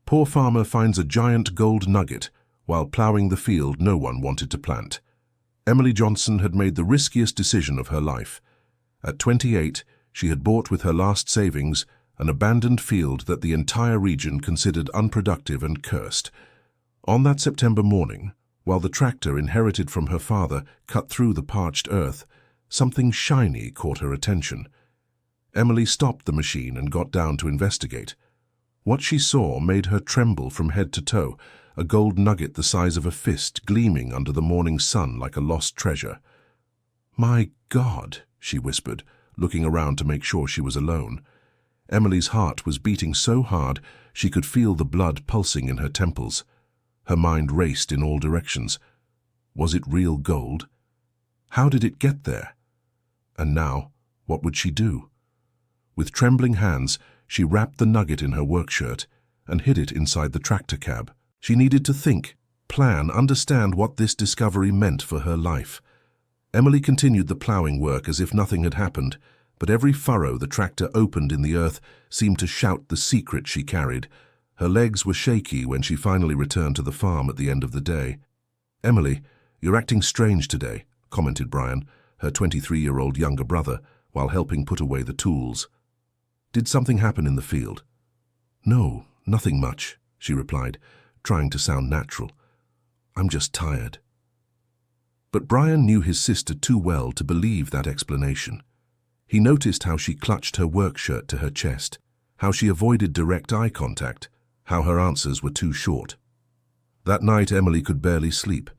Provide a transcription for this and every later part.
Poor farmer finds a giant gold nugget while plowing the field no one wanted to plant. Emily Johnson had made the riskiest decision of her life. At 28, she had bought with her last savings an abandoned field that the entire region considered unproductive and cursed. On that September morning, while the tractor inherited from her father cut through the parched earth, something shiny caught her attention. Emily stopped the machine and got down to investigate. What she saw made her tremble from head to toe, a gold nugget the size of a fist gleaming under the morning sun like a lost treasure. "My God," she whispered, looking around to make sure she was alone. Emily's heart was beating so hard she could feel the blood pulsing in her temples. Her mind raced in all directions. Was it real gold? How did it get there? And now, what would she do? With trembling hands, she wrapped the nugget in her workshirt and hid it inside the tractor cab. She needed to think, plan, understand what this discovery meant for her life. Emily continued the plowing work as if nothing had happened, but every furrow the tractor opened in the earth seemed to shout the secret she carried. Her legs were shaky when she finally returned to the farm at the end of the day. "Emily, you're acting strange today," commented Brian, her 23-year-old younger brother, while helping put away the tools. "Did something happen in the field?" "No, nothing much," she replied, trying to sound natural. "I'm just tired." But Brian knew his sister too well to believe that explanation. He noticed how she clutched her workshirt to her chest, how she avoided direct eye contact, how her answers were too short. That night Emily could barely sleep.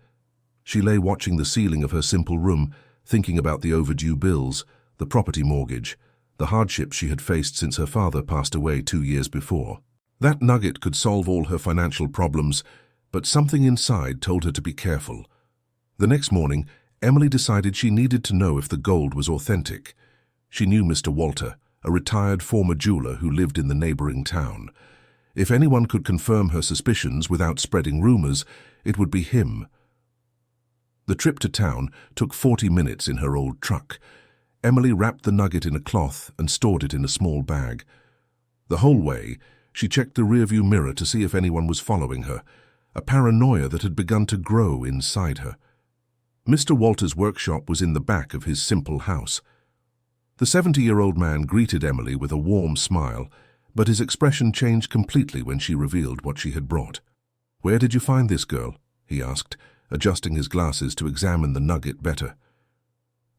She lay watching the ceiling of her simple room, thinking about the overdue bills, the property mortgage, the hardships she had faced since her father passed away 2 years before. That nugget could solve all her financial problems, but something inside told her to be careful. The next morning, Emily decided she needed to know if the gold was authentic. She knew Mr. Walter, a retired former jeweler who lived in the neighboring town. If anyone could confirm her suspicions without spreading rumors, it would be him. The trip to town took 40 minutes in her old truck. Emily wrapped the nugget in a cloth and stored it in a small bag. The whole way, she checked the rearview mirror to see if anyone was following her, a paranoia that had begun to grow inside her. Mr. Walter's workshop was in the back of his simple house. The 70-year-old man greeted Emily with a warm smile, but his expression changed completely when she revealed what she had brought. "Where did you find this girl?" he asked, adjusting his glasses to examine the nugget better.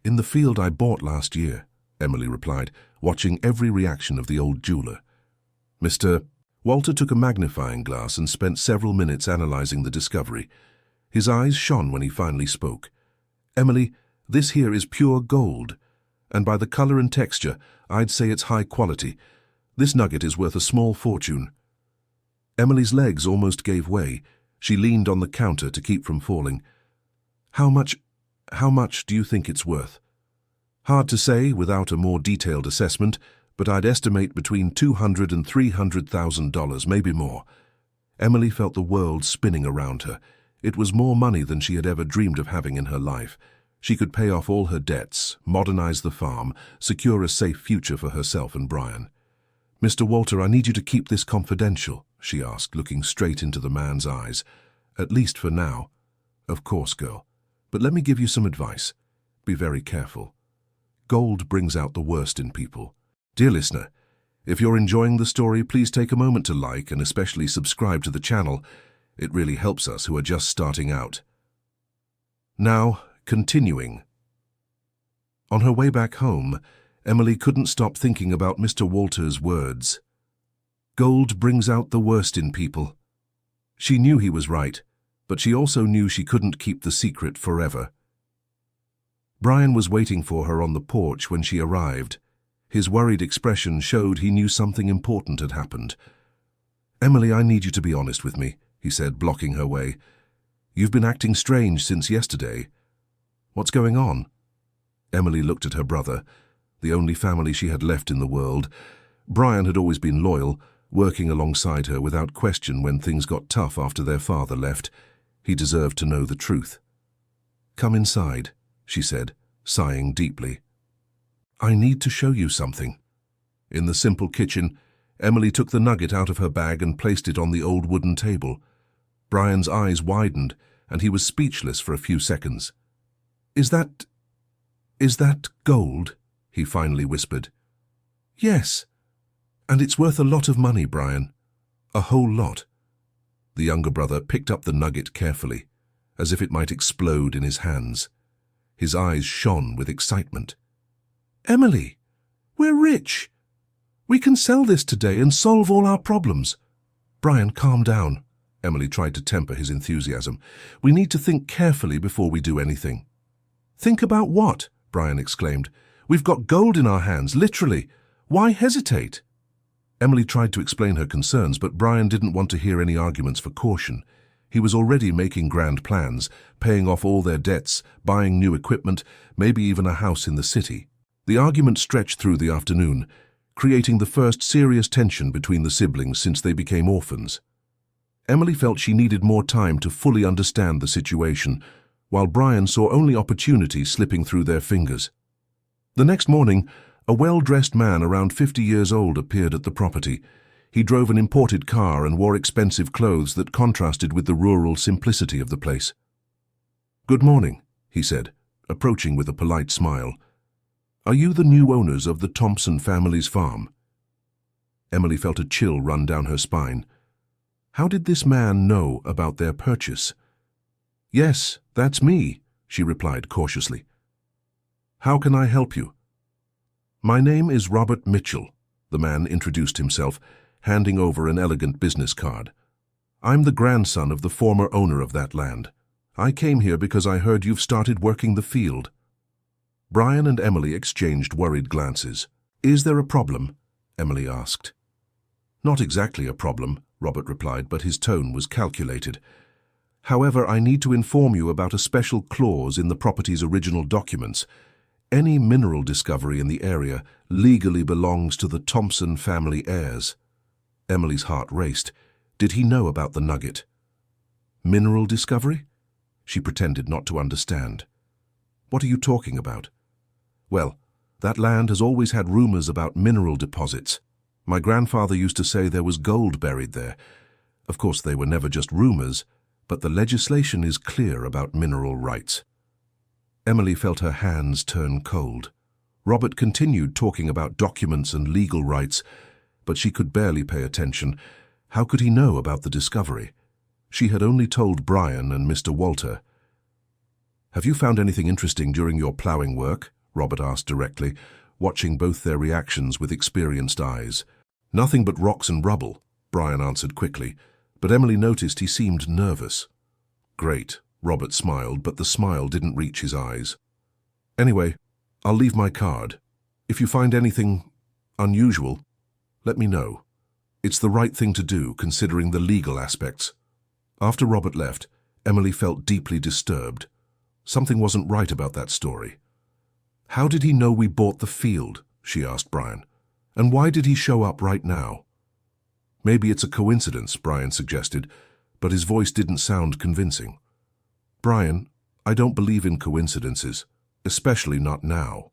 "In the field I bought last year," Emily replied, watching every reaction of the old jeweler. Mr. Walter took a magnifying glass and spent several minutes analyzing the discovery. His eyes shone when he finally spoke. "Emily, this here is pure gold. And by the color and texture, I'd say it's high quality. This nugget is worth a small fortune." Emily's legs almost gave way. She leaned on the counter to keep from falling. How much do you think it's worth?" "Hard to say without a more detailed assessment, but I'd estimate between $200,000 and $300,000, maybe more." Emily felt the world spinning around her. It was more money than she had ever dreamed of having in her life. She could pay off all her debts, modernize the farm, secure a safe future for herself and Brian. "Mr. Walter, I need you to keep this confidential," she asked, looking straight into the man's eyes. "At least for now." "Of course, girl. But let me give you some advice. Be very careful. Gold brings out the worst in people." Dear listener, if you're enjoying the story, please take a moment to like and especially subscribe to the channel. It really helps us who are just starting out. Now, continuing. On her way back home, Emily couldn't stop thinking about Mr. Walter's words. Gold brings out the worst in people. She knew he was right, but she also knew she couldn't keep the secret forever. Brian was waiting for her on the porch when she arrived. His worried expression showed he knew something important had happened. "Emily, I need you to be honest with me," he said, blocking her way. "You've been acting strange since yesterday. What's going on?" Emily looked at her brother, the only family she had left in the world. Brian had always been loyal, working alongside her without question when things got tough after their father left. He deserved to know the truth. "Come inside," she said, sighing deeply. "I need to show you something." In the simple kitchen, Emily took the nugget out of her bag and placed it on the old wooden table. Brian's eyes widened, and he was speechless for a few seconds. Is that gold?" he finally whispered. "Yes, and it's worth a lot of money, Brian. A whole lot." The younger brother picked up the nugget carefully, as if it might explode in his hands. His eyes shone with excitement. "Emily, we're rich! We can sell this today and solve all our problems." "Brian, calm down." Emily tried to temper his enthusiasm. "We need to think carefully before we do anything." "Think about what?" Brian exclaimed. "We've got gold in our hands, literally. Why hesitate?" Emily tried to explain her concerns, but Brian didn't want to hear any arguments for caution. He was already making grand plans, paying off all their debts, buying new equipment, maybe even a house in the city. The argument stretched through the afternoon, creating the first serious tension between the siblings since they became orphans. Emily felt she needed more time to fully understand the situation, while Brian saw only opportunity slipping through their fingers. The next morning, a well-dressed man around 50 years old appeared at the property. He drove an imported car and wore expensive clothes that contrasted with the rural simplicity of the place. "Good morning," he said, approaching with a polite smile. "Are you the new owners of the Thompson family's farm?" Emily felt a chill run down her spine. How did this man know about their purchase? "Yes, that's me," she replied cautiously. "How can I help you?" "My name is Robert Mitchell," the man introduced himself, handing over an elegant business card. "I'm the grandson of the former owner of that land. I came here because I heard you've started working the field." Brian and Emily exchanged worried glances. "Is there a problem?" Emily asked. "Not exactly a problem," Robert replied, but his tone was calculated. "However, I need to inform you about a special clause in the property's original documents. Any mineral discovery in the area legally belongs to the Thompson family heirs." Emily's heart raced. Did he know about the nugget? "Mineral discovery?" She pretended not to understand. "What are you talking about?" "Well, that land has always had rumors about mineral deposits. My grandfather used to say there was gold buried there. Of course, they were never just rumors, but the legislation is clear about mineral rights." Emily felt her hands turn cold. Robert continued talking about documents and legal rights, but she could barely pay attention. How could he know about the discovery? She had only told Brian and Mr. Walter. "Have you found anything interesting during your plowing work?" Robert asked directly, watching both their reactions with experienced eyes. "Nothing but rocks and rubble," Brian answered quickly, but Emily noticed he seemed nervous. "Great," Robert smiled, but the smile didn't reach his eyes. "Anyway, I'll leave my card. If you find anything unusual, let me know. It's the right thing to do, considering the legal aspects." After Robert left, Emily felt deeply disturbed. Something wasn't right about that story. "How did he know we bought the field?" she asked Brian. "And why did he show up right now?" "Maybe it's a coincidence," Brian suggested, but his voice didn't sound convincing. "Brian, I don't believe in coincidences, especially not now."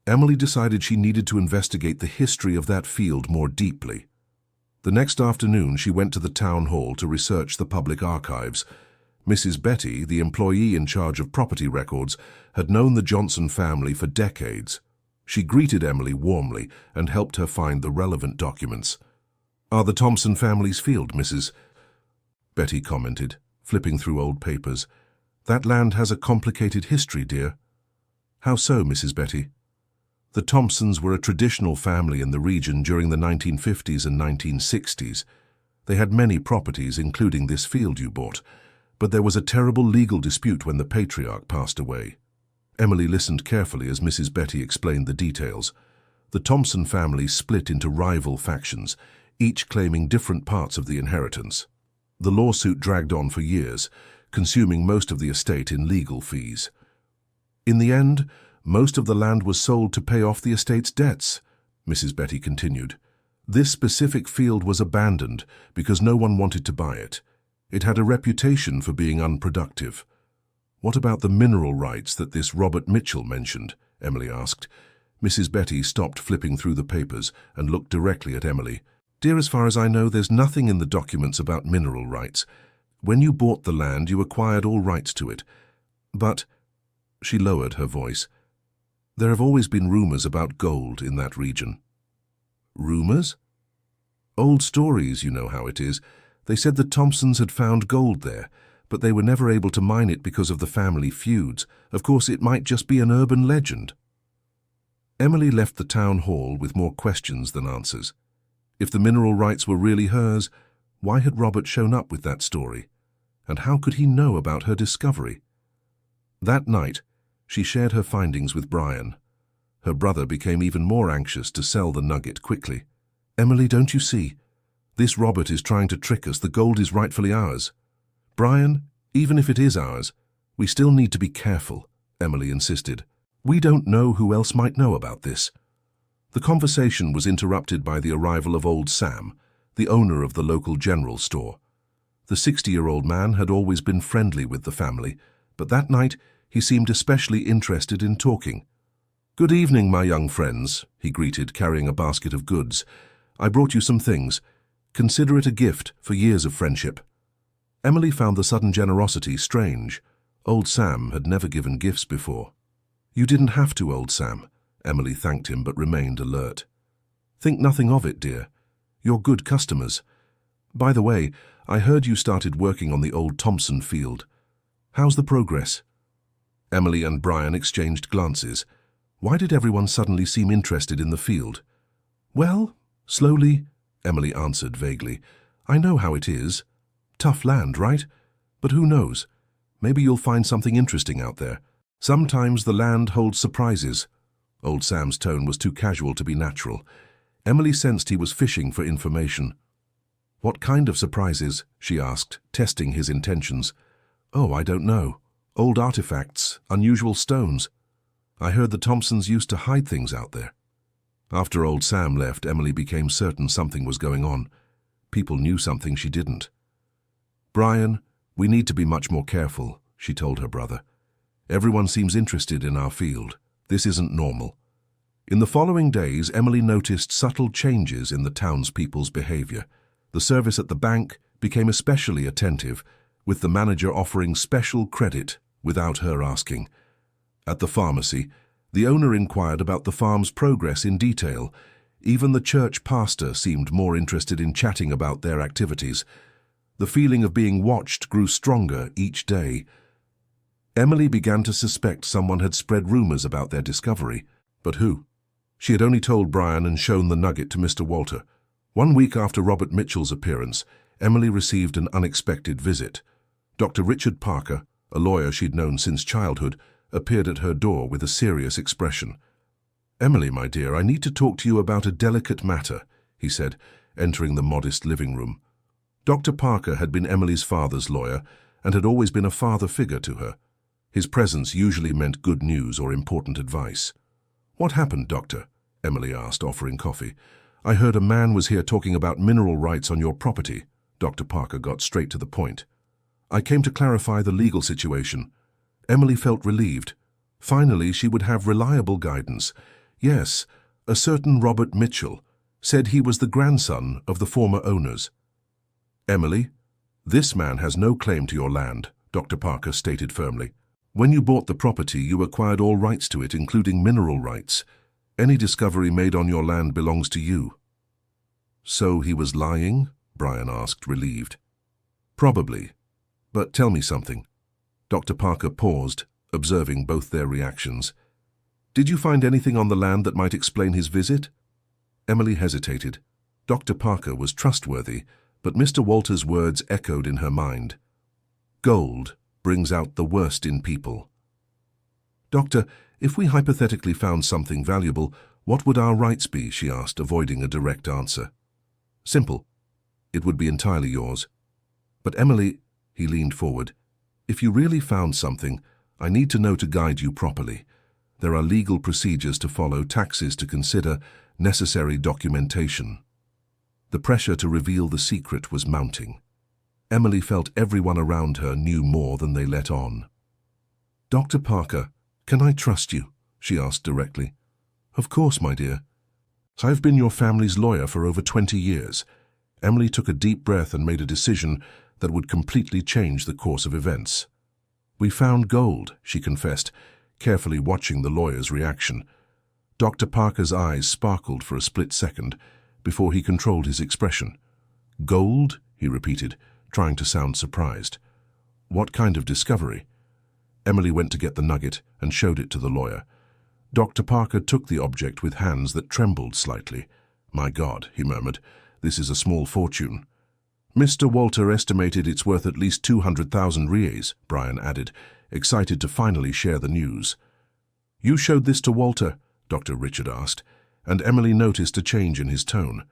Emily decided she needed to investigate the history of that field more deeply. The next afternoon, she went to the town hall to research the public archives. Mrs. Betty, the employee in charge of property records, had known the Johnson family for decades. She greeted Emily warmly and helped her find the relevant documents. "Are the Thompson family's field, Mrs.?" Betty commented, flipping through old papers. "That land has a complicated history, dear." "How so, Mrs. Betty?" "The Thompsons were a traditional family in the region during the 1950s and 1960s. They had many properties, including this field you bought, but there was a terrible legal dispute when the patriarch passed away." Emily listened carefully as Mrs. Betty explained the details. The Thompson family split into rival factions, each claiming different parts of the inheritance. The lawsuit dragged on for years, consuming most of the estate in legal fees. In the end, most of the land was sold to pay off the estate's debts, Mrs. Betty continued. This specific field was abandoned because no one wanted to buy it. It had a reputation for being unproductive. "What about the mineral rights that this Robert Mitchell mentioned?" Emily asked. Mrs. Betty stopped flipping through the papers and looked directly at Emily. "Dear, as far as I know, there's nothing in the documents about mineral rights. When you bought the land, you acquired all rights to it. But," she lowered her voice, "there have always been rumors about gold in that region." "Rumors?" "Old stories, you know how it is. They said the Thompsons had found gold there, but they were never able to mine it because of the family feuds. Of course, it might just be an urban legend." Emily left the town hall with more questions than answers. If the mineral rights were really hers, why had Robert shown up with that story? And how could he know about her discovery? That night, she shared her findings with Brian. Her brother became even more anxious to sell the nugget quickly. "Emily, don't you see? This Robert is trying to trick us. The gold is rightfully ours." "Brian, even if it is ours, we still need to be careful," Emily insisted. "We don't know who else might know about this." The conversation was interrupted by the arrival of old Sam, the owner of the local general store. The 60-year-old man had always been friendly with the family, but that night he seemed especially interested in talking. "Good evening, my young friends," he greeted, carrying a basket of goods. "I brought you some things. Consider it a gift for years of friendship." Emily found the sudden generosity strange. Old Sam had never given gifts before. "You didn't have to, old Sam," Emily thanked him but remained alert. "Think nothing of it, dear. You're good customers. By the way, I heard you started working on the old Thompson field. How's the progress?" Emily and Brian exchanged glances. Why did everyone suddenly seem interested in the field? "Well, slowly," Emily answered vaguely. "I know how it is. Tough land, right? But who knows? Maybe you'll find something interesting out there. Sometimes the land holds surprises." Old Sam's tone was too casual to be natural. Emily sensed he was fishing for information. "What kind of surprises?" she asked, testing his intentions. "Oh, I don't know. Old artifacts, unusual stones. I heard the Thompsons used to hide things out there." After old Sam left, Emily became certain something was going on. People knew something she didn't. "Brian, we need to be much more careful," she told her brother. "Everyone seems interested in our field. This isn't normal." In the following days, Emily noticed subtle changes in the townspeople's behavior. The service at the bank became especially attentive, with the manager offering special credit without her asking. At the pharmacy, the owner inquired about the farm's progress in detail. Even the church pastor seemed more interested in chatting about their activities. The feeling of being watched grew stronger each day. Emily began to suspect someone had spread rumors about their discovery. But who? She had only told Brian and shown the nugget to Mr. Walter. 1 week after Robert Mitchell's appearance, Emily received an unexpected visit. Dr. Richard Parker, a lawyer she'd known since childhood, appeared at her door with a serious expression. "Emily, my dear, I need to talk to you about a delicate matter," he said, entering the modest living room. Dr. Parker had been Emily's father's lawyer and had always been a father figure to her. His presence usually meant good news or important advice. "What happened, Doctor?" Emily asked, offering coffee. "I heard a man was here talking about mineral rights on your property." Dr. Parker got straight to the point. "I came to clarify the legal situation." Emily felt relieved. Finally, she would have reliable guidance. "Yes, a certain Robert Mitchell said he was the grandson of the former owners." "Emily, this man has no claim to your land," Dr. Parker stated firmly. "When you bought the property, you acquired all rights to it, including mineral rights. Any discovery made on your land belongs to you." "So he was lying?" Brian asked, relieved. "Probably. But tell me something." Dr. Parker paused, observing both their reactions. "Did you find anything on the land that might explain his visit?" Emily hesitated. Dr. Parker was trustworthy, but Mr. Walter's words echoed in her mind. "Gold brings out the worst in people." "Doctor, if we hypothetically found something valuable, what would our rights be?" she asked, avoiding a direct answer. "Simple. It would be entirely yours." "But Emily," he leaned forward, "if you really found something, I need to know to guide you properly. There are legal procedures to follow, taxes to consider, necessary documentation." The pressure to reveal the secret was mounting. Emily felt everyone around her knew more than they let on. "Dr. Parker, can I trust you?" she asked directly. Of course, my dear. I've been your family's lawyer for over 20 years. Emily took a deep breath and made a decision that would completely change the course of events. We found gold, she confessed, carefully watching the lawyer's reaction. Dr. Parker's eyes sparkled for a split second before he controlled his expression. Gold? He repeated, trying to sound surprised. What kind of discovery? Emily went to get the nugget and showed it to the lawyer. Dr. Parker took the object with hands that trembled slightly. My God, he murmured, this is a small fortune. Mr. Walter estimated it's worth at least 200,000 reais, Brian added, excited to finally share the news. You showed this to Walter? Dr. Richard asked, and Emily noticed a change in his tone.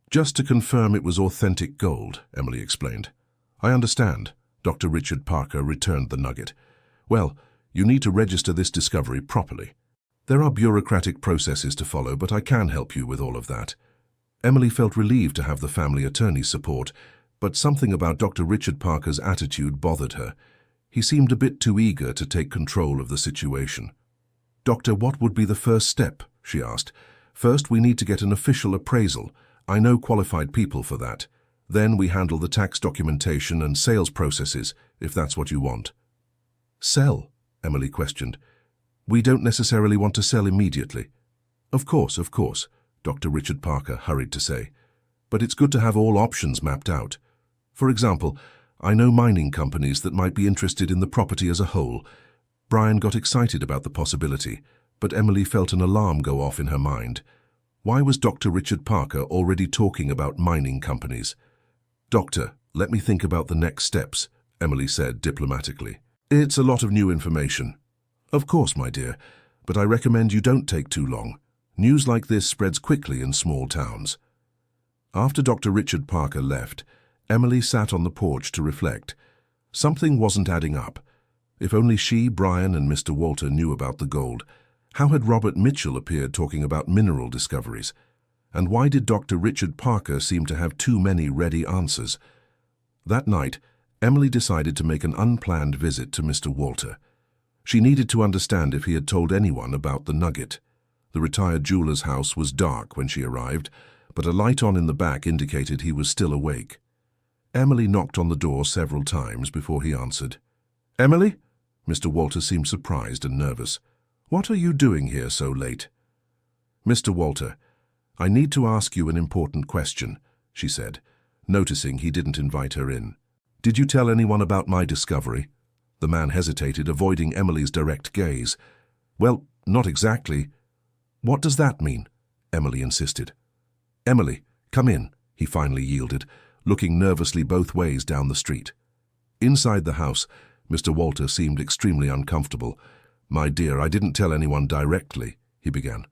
Just to confirm it was authentic gold, Emily explained. I understand. Dr. Richard Parker returned the nugget. Well, you need to register this discovery properly. There are bureaucratic processes to follow, but I can help you with all of that. Emily felt relieved to have the family attorney's support, but something about Dr. Richard Parker's attitude bothered her. He seemed a bit too eager to take control of the situation. Doctor, what would be the first step? She asked. First, we need to get an official appraisal. I know qualified people for that. Then we handle the tax documentation and sales processes, if that's what you want. Sell? Emily questioned. We don't necessarily want to sell immediately. Of course, Dr. Richard Parker hurried to say. But it's good to have all options mapped out. For example, I know mining companies that might be interested in the property as a whole. Brian got excited about the possibility, but Emily felt an alarm go off in her mind. Why was Dr. Richard Parker already talking about mining companies? Doctor, let me think about the next steps, Emily said diplomatically. It's a lot of new information. Of course, my dear, but I recommend you don't take too long. News like this spreads quickly in small towns. After Dr. Richard Parker left, Emily sat on the porch to reflect. Something wasn't adding up. If only she, Brian, and Mr. Walter knew about the gold. How had Robert Mitchell appeared talking about mineral discoveries? And why did Dr. Richard Parker seem to have too many ready answers? That night, Emily decided to make an unplanned visit to Mr. Walter. She needed to understand if he had told anyone about the nugget. The retired jeweler's house was dark when she arrived, but a light on in the back indicated he was still awake. Emily knocked on the door several times before he answered. Emily? Mr. Walter seemed surprised and nervous. What are you doing here so late? Mr. Walter, I need to ask you an important question, she said, noticing he didn't invite her in. Did you tell anyone about my discovery? The man hesitated, avoiding Emily's direct gaze. Well, not exactly. What does that mean? Emily insisted. Emily, come in, he finally yielded, looking nervously both ways down the street. Inside the house, Mr. Walter seemed extremely uncomfortable. My dear, I didn't tell anyone directly, he began.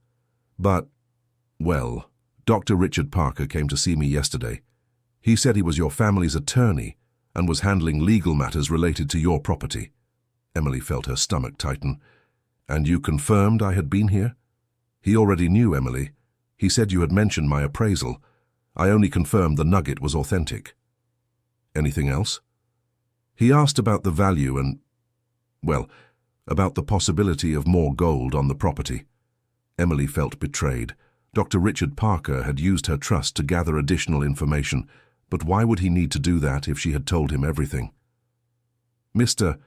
But, well, Dr. Richard Parker came to see me yesterday. He said he was your family's attorney and was handling legal matters related to your property. Emily felt her stomach tighten. And you confirmed I had been here? He already knew, Emily. He said you had mentioned my appraisal. I only confirmed the nugget was authentic. Anything else? He asked about the value and, well, about the possibility of more gold on the property. Emily felt betrayed. Dr. Richard Parker had used her trust to gather additional information, but why would he need to do that if she had told him everything? Mr.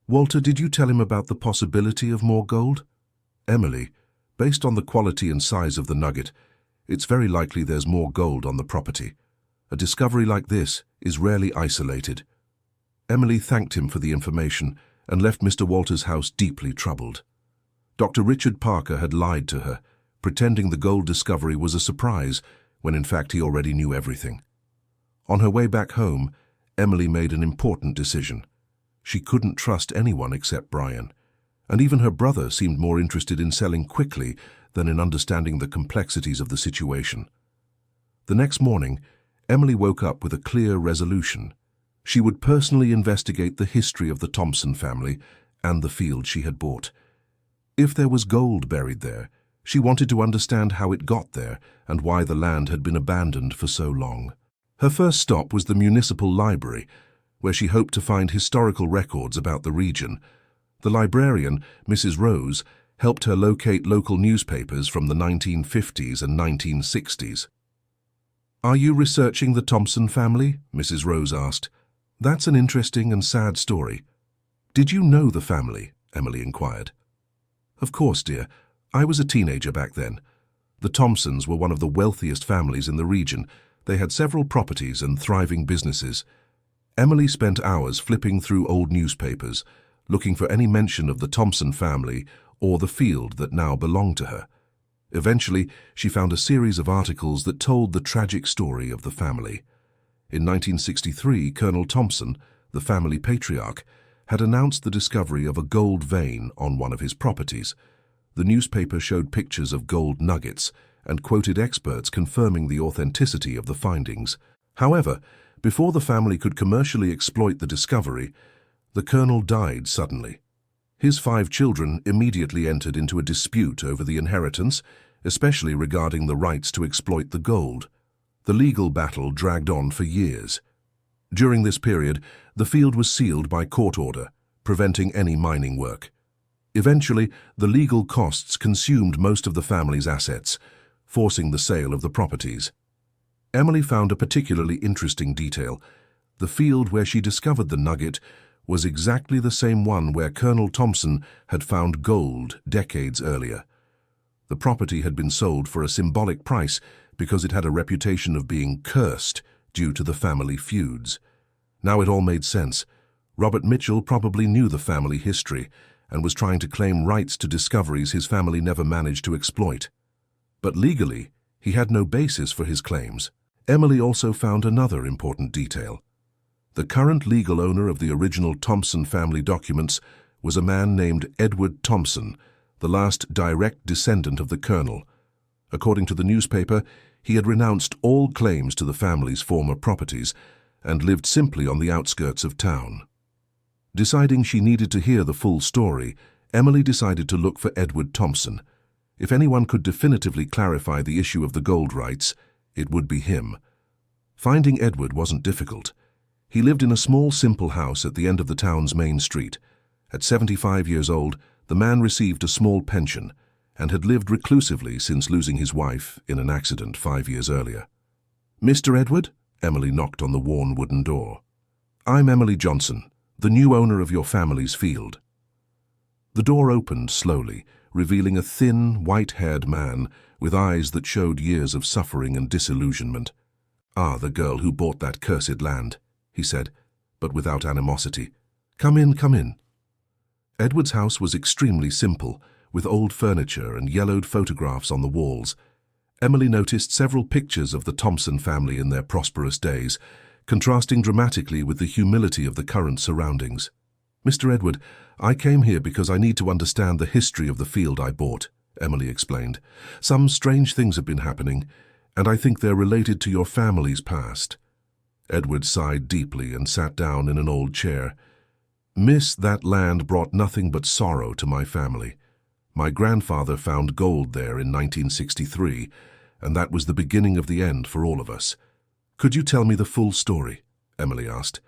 Walter, did you tell him about the possibility of more gold? Emily, based on the quality and size of the nugget, it's very likely there's more gold on the property. A discovery like this is rarely isolated. Emily thanked him for the information and left Mr. Walter's house deeply troubled. Dr. Richard Parker had lied to her, pretending the gold discovery was a surprise when in fact he already knew everything. On her way back home, Emily made an important decision. She couldn't trust anyone except Brian, and even her brother seemed more interested in selling quickly than in understanding the complexities of the situation. The next morning, Emily woke up with a clear resolution. She would personally investigate the history of the Thompson family and the field she had bought. If there was gold buried there, she wanted to understand how it got there and why the land had been abandoned for so long. Her first stop was the municipal library, where she hoped to find historical records about the region. The librarian, Mrs. Rose, helped her locate local newspapers from the 1950s and 1960s. "Are you researching the Thompson family?" Mrs. Rose asked. "That's an interesting and sad story." "Did you know the family?" Emily inquired. "Of course, dear. I was a teenager back then. The Thompsons were one of the wealthiest families in the region. They had several properties and thriving businesses." Emily spent hours flipping through old newspapers, looking for any mention of the Thompson family or the field that now belonged to her. Eventually, she found a series of articles that told the tragic story of the family. In 1963, Colonel Thompson, the family patriarch, had announced the discovery of a gold vein on one of his properties. The newspaper showed pictures of gold nuggets and quoted experts confirming the authenticity of the findings. However, before the family could commercially exploit the discovery, the colonel died suddenly. His 5 children immediately entered into a dispute over the inheritance, especially regarding the rights to exploit the gold. The legal battle dragged on for years. During this period, the field was sealed by court order, preventing any mining work. Eventually, the legal costs consumed most of the family's assets, forcing the sale of the properties. Emily found a particularly interesting detail. The field where she discovered the nugget was exactly the same one where Colonel Thompson had found gold decades earlier. The property had been sold for a symbolic price because it had a reputation of being cursed due to the family feuds. Now it all made sense. Robert Mitchell probably knew the family history and was trying to claim rights to discoveries his family never managed to exploit. But legally, he had no basis for his claims. Emily also found another important detail. The current legal owner of the original Thompson family documents was a man named Edward Thompson, the last direct descendant of the colonel. According to the newspaper, he had renounced all claims to the family's former properties and lived simply on the outskirts of town. Deciding she needed to hear the full story, Emily decided to look for Edward Thompson. If anyone could definitively clarify the issue of the gold rights, it would be him. Finding Edward wasn't difficult. He lived in a small, simple house at the end of the town's main street. At 75 years old, the man received a small pension and had lived reclusively since losing his wife in an accident 5 years earlier. "Mr. Edward?" Emily knocked on the worn wooden door. "I'm Emily Johnson, the new owner of your family's field." The door opened slowly, revealing a thin, white-haired man with eyes that showed years of suffering and disillusionment. "Ah, the girl who bought that cursed land," he said, but without animosity. "Come in, come in." Edward's house was extremely simple, with old furniture and yellowed photographs on the walls. Emily noticed several pictures of the Thompson family in their prosperous days, contrasting dramatically with the humility of the current surroundings. "Mr. Edward, I came here because I need to understand the history of the field I bought," Emily explained. "Some strange things have been happening, and I think they're related to your family's past." Edward sighed deeply and sat down in an old chair. "Miss, that land brought nothing but sorrow to my family. My grandfather found gold there in 1963, and that was the beginning of the end for all of us." "Could you tell me the full story?" Emily asked.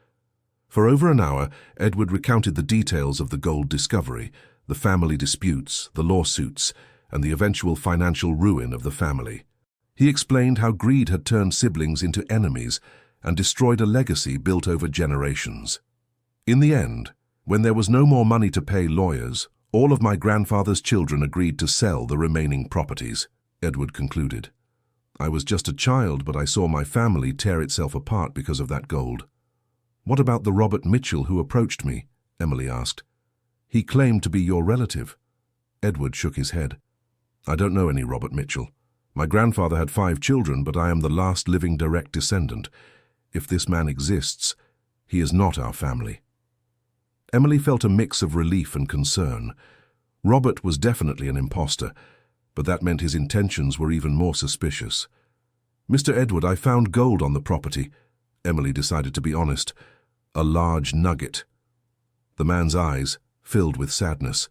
For over an hour, Edward recounted the details of the gold discovery, the family disputes, the lawsuits, and the eventual financial ruin of the family. He explained how greed had turned siblings into enemies and destroyed a legacy built over generations. "In the end, when there was no more money to pay lawyers, all of my grandfather's children agreed to sell the remaining properties," Edward concluded. "I was just a child, but I saw my family tear itself apart because of that gold." "What about the Robert Mitchell who approached me?" Emily asked. "He claimed to be your relative." Edward shook his head. "I don't know any Robert Mitchell. My grandfather had 5 children, but I am the last living direct descendant. If this man exists, he is not our family." Emily felt a mix of relief and concern. Robert was definitely an imposter, but that meant his intentions were even more suspicious. "Mr. Edward, I found gold on the property." Emily decided to be honest. "A large nugget." The man's eyes filled with sadness.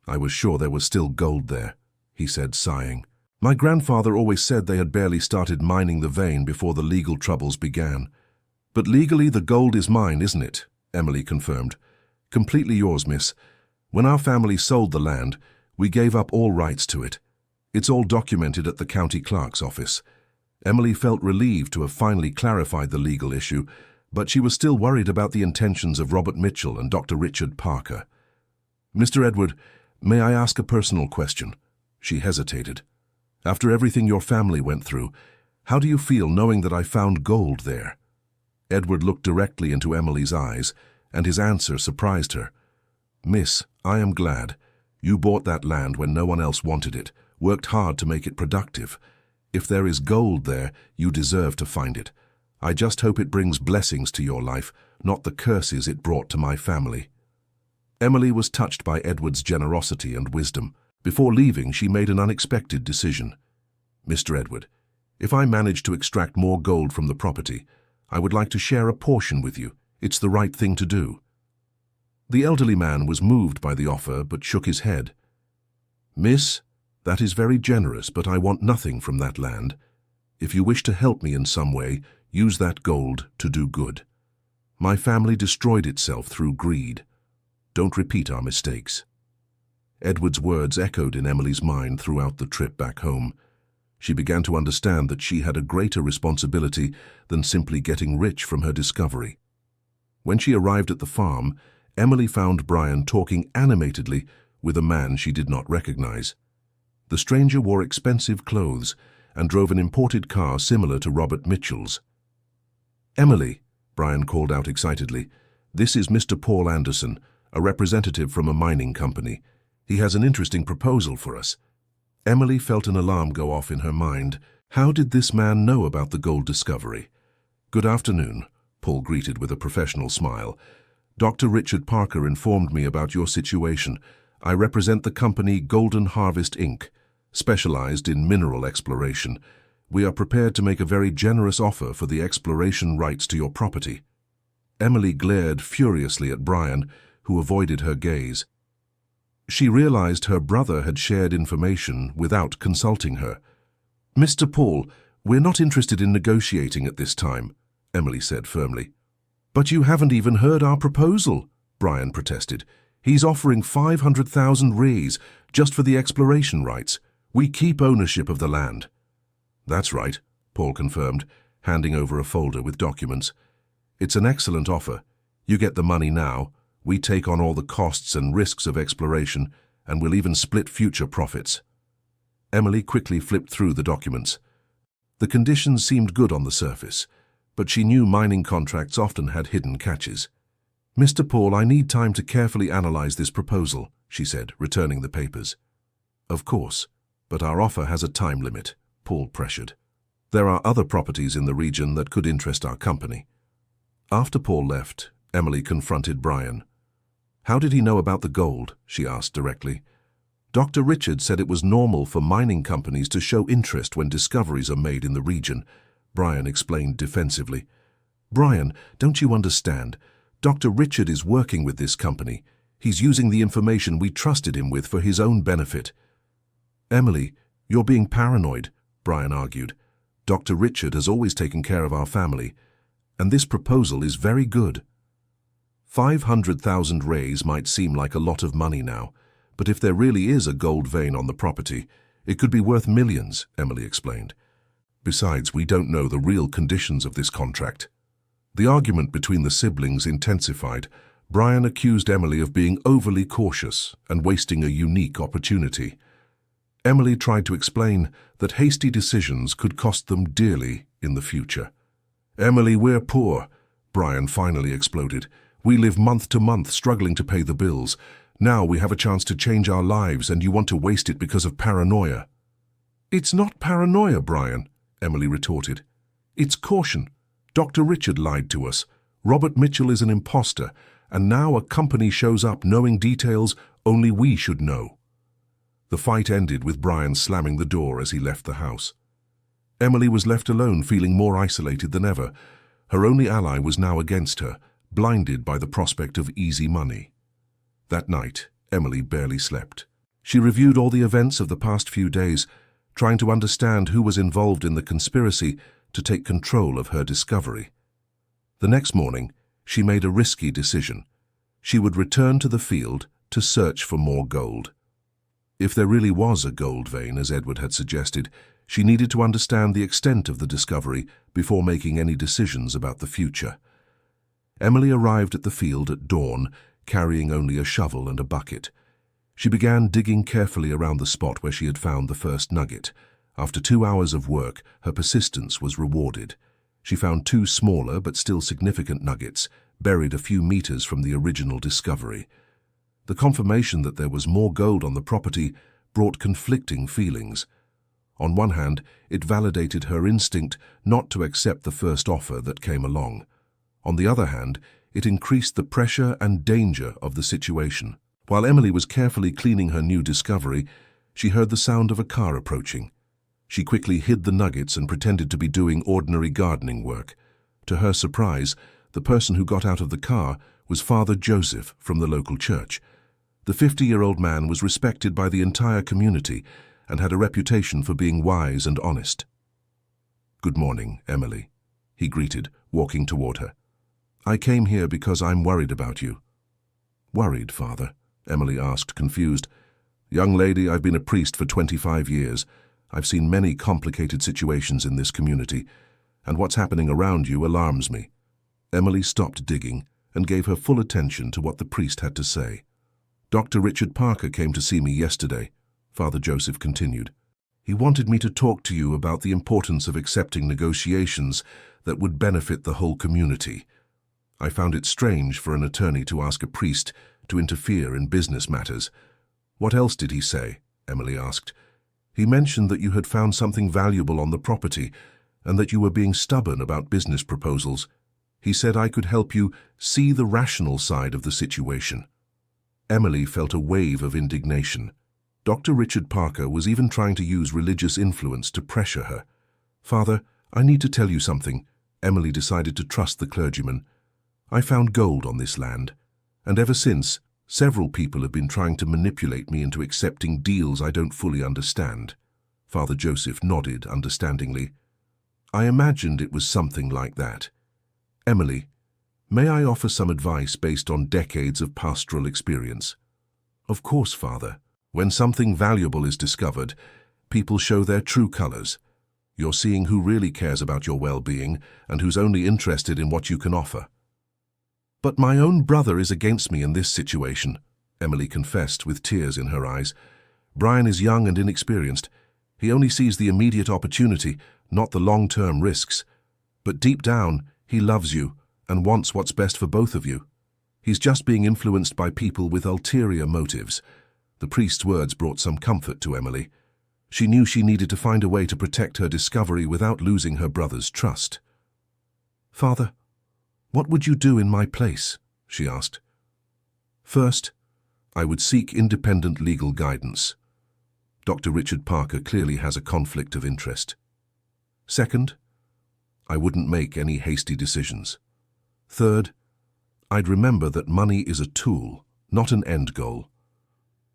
"I was sure there was still gold there," he said, sighing. "My grandfather always said they had barely started mining the vein before the legal troubles began." "But legally the gold is mine, isn't it?" Emily confirmed. "Completely yours, miss. When our family sold the land, We gave up all rights to it. It's all documented at the county clerk's office. Emily felt relieved to have finally clarified the legal issue, but she was still worried about the intentions of Robert Mitchell and Dr. Richard Parker. "Mr. Edward, may I ask a personal question?" She hesitated. "After everything your family went through, how do you feel knowing that I found gold there?" Edward looked directly into Emily's eyes, and his answer surprised her. "Miss, I am glad. You bought that land when no one else wanted it, worked hard to make it productive. If there is gold there, you deserve to find it. I just hope it brings blessings to your life, not the curses it brought to my family." Emily was touched by Edward's generosity and wisdom. Before leaving, she made an unexpected decision. "Mr. Edward, if I manage to extract more gold from the property, I would like to share a portion with you. It's the right thing to do." The elderly man was moved by the offer but shook his head. "Miss, that is very generous, but I want nothing from that land. If you wish to help me in some way, use that gold to do good. My family destroyed itself through greed. Don't repeat our mistakes." Edward's words echoed in Emily's mind throughout the trip back home. She began to understand that she had a greater responsibility than simply getting rich from her discovery. When she arrived at the farm, Emily found Brian talking animatedly with a man she did not recognize. The stranger wore expensive clothes and drove an imported car similar to Robert Mitchell's. "Emily," Brian called out excitedly, "this is Mr. Paul Anderson, a representative from a mining company. He has an interesting proposal for us." Emily felt an alarm go off in her mind. How did this man know about the gold discovery? "Good afternoon," Paul greeted with a professional smile. "Dr. Richard Parker informed me about your situation. I represent the company Golden Harvest, Inc., specialized in mineral exploration. We are prepared to make a very generous offer for the exploration rights to your property." Emily glared furiously at Brian, who avoided her gaze. She realized her brother had shared information without consulting her. "Mr. Paul, we're not interested in negotiating at this time," Emily said firmly. "But you haven't even heard our proposal," Brian protested. "He's offering 500,000 rays just for the exploration rights. We keep ownership of the land." "That's right," Paul confirmed, handing over a folder with documents. "It's an excellent offer. You get the money now. We take on all the costs and risks of exploration, and we'll even split future profits." Emily quickly flipped through the documents. The conditions seemed good on the surface, but she knew mining contracts often had hidden catches. "Mr. Paul, I need time to carefully analyze this proposal," she said, returning the papers. "Of course, but our offer has a time limit," Paul pressured. "There are other properties in the region that could interest our company." After Paul left, Emily confronted Brian. "How did he know about the gold?" she asked directly. "Dr. Richard said it was normal for mining companies to show interest when discoveries are made in the region," Brian explained defensively. "Brian, don't you understand? Dr. Richard is working with this company. He's using the information we trusted him with for his own benefit." "Emily, you're being paranoid," Brian argued. "Dr. Richard has always taken care of our family, and this proposal is very good." 500,000 rays might seem like a lot of money now, but if there really is a gold vein on the property, it could be worth millions, Emily explained. "Besides, we don't know the real conditions of this contract." The argument between the siblings intensified. Brian accused Emily of being overly cautious and wasting a unique opportunity. Emily tried to explain that hasty decisions could cost them dearly in the future. "Emily, we're poor," Brian finally exploded. "We live month to month struggling to pay the bills. Now we have a chance to change our lives and you want to waste it because of paranoia." "It's not paranoia, Brian," Emily retorted. "It's caution. Dr. Richard lied to us. Robert Mitchell is an imposter, and now a company shows up knowing details only we should know." The fight ended with Brian slamming the door as he left the house. Emily was left alone, feeling more isolated than ever. Her only ally was now against her, blinded by the prospect of easy money. That night, Emily barely slept. She reviewed all the events of the past few days, trying to understand who was involved in the conspiracy to take control of her discovery. The next morning, she made a risky decision. She would return to the field to search for more gold. If there really was a gold vein, as Edward had suggested, she needed to understand the extent of the discovery before making any decisions about the future. Emily arrived at the field at dawn, carrying only a shovel and a bucket. She began digging carefully around the spot where she had found the first nugget. After 2 hours of work, her persistence was rewarded. She found 2 smaller but still significant nuggets, buried a few meters from the original discovery. The confirmation that there was more gold on the property brought conflicting feelings. On one hand, it validated her instinct not to accept the first offer that came along. On the other hand, it increased the pressure and danger of the situation. While Emily was carefully cleaning her new discovery, she heard the sound of a car approaching. She quickly hid the nuggets and pretended to be doing ordinary gardening work. To her surprise, the person who got out of the car was Father Joseph from the local church. The 50-year-old man was respected by the entire community and had a reputation for being wise and honest. "Good morning, Emily," he greeted, walking toward her. "I came here because I'm worried about you." "Worried, Father?" Emily asked, confused. "Young lady, I've been a priest for 25 years. I've seen many complicated situations in this community, and what's happening around you alarms me." Emily stopped digging and gave her full attention to what the priest had to say. "Dr. Richard Parker came to see me yesterday," Father Joseph continued. "He wanted me to talk to you about the importance of accepting negotiations that would benefit the whole community. I found it strange for an attorney to ask a priest to interfere in business matters." "What else did he say?" Emily asked. "He mentioned that you had found something valuable on the property and that you were being stubborn about business proposals. He said I could help you see the rational side of the situation." Emily felt a wave of indignation. Dr. Richard Parker was even trying to use religious influence to pressure her. "Father, I need to tell you something." Emily decided to trust the clergyman. "I found gold on this land, and ever since, several people have been trying to manipulate me into accepting deals I don't fully understand." Father Joseph nodded understandingly. "I imagined it was something like that. Emily, may I offer some advice based on decades of pastoral experience?" "Of course, Father." "When something valuable is discovered, people show their true colors. You're seeing who really cares about your well-being and who's only interested in what you can offer." "But my own brother is against me in this situation," Emily confessed with tears in her eyes. "Brian is young and inexperienced. He only sees the immediate opportunity, not the long-term risks. But deep down, he loves you and wants what's best for both of you. He's just being influenced by people with ulterior motives." The priest's words brought some comfort to Emily. She knew she needed to find a way to protect her discovery without losing her brother's trust. "Father, what would you do in my place?" she asked. "First, I would seek independent legal guidance. Dr. Richard Parker clearly has a conflict of interest. Second, I wouldn't make any hasty decisions. Third, I'd remember that money is a tool, not an end goal.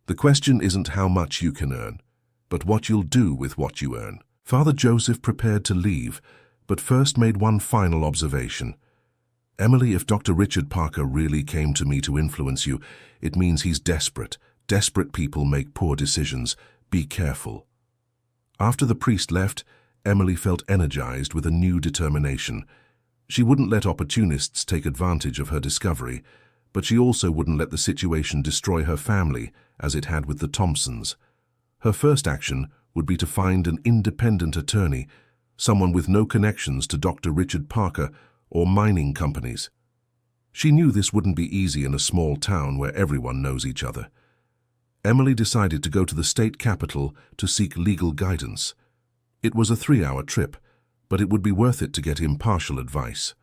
The question isn't how much you can earn, but what you'll do with what you earn." Father Joseph prepared to leave, but first made one final observation. "Emily, if Dr. Richard Parker really came to me to influence you, it means he's desperate. Desperate people make poor decisions. Be careful." After the priest left, Emily felt energized with a new determination. She wouldn't let opportunists take advantage of her discovery, but she also wouldn't let the situation destroy her family, as it had with the Thompsons. Her first action would be to find an independent attorney, someone with no connections to Dr. Richard Parker or mining companies. She knew this wouldn't be easy in a small town where everyone knows each other. Emily decided to go to the state capital to seek legal guidance. It was a 3-hour trip, but it would be worth it to get impartial advice.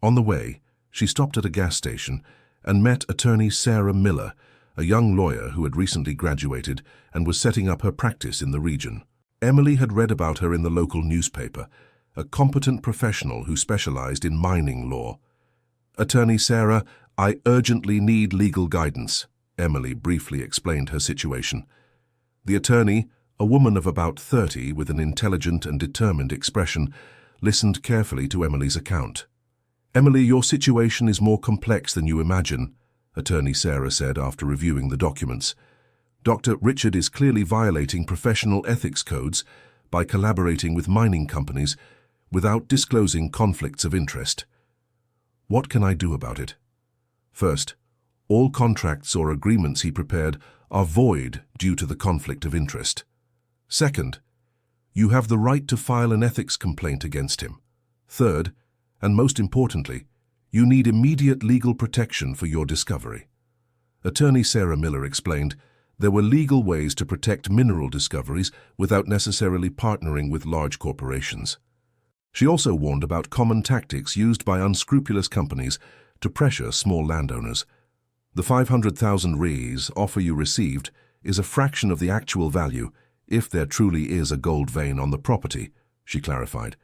On the way, she stopped at a gas station and met attorney Sarah Miller, a young lawyer who had recently graduated and was setting up her practice in the region. Emily had read about her in the local newspaper, a competent professional who specialized in mining law. "Attorney Sarah, I urgently need legal guidance," Emily briefly explained her situation. The attorney, a woman of about 30 with an intelligent and determined expression, listened carefully to Emily's account. "Emily, your situation is more complex than you imagine," Attorney Sarah said after reviewing the documents. Dr. Richard is clearly violating professional ethics codes by collaborating with mining companies without disclosing conflicts of interest. What can I do about it? First, all contracts or agreements he prepared are void due to the conflict of interest. Second, you have the right to file an ethics complaint against him. Third, and most importantly, you need immediate legal protection for your discovery. Attorney Sarah Miller explained there were legal ways to protect mineral discoveries without necessarily partnering with large corporations. She also warned about common tactics used by unscrupulous companies to pressure small landowners. The 500,000 reais offer you received is a fraction of the actual value if there truly is a gold vein on the property, she clarified.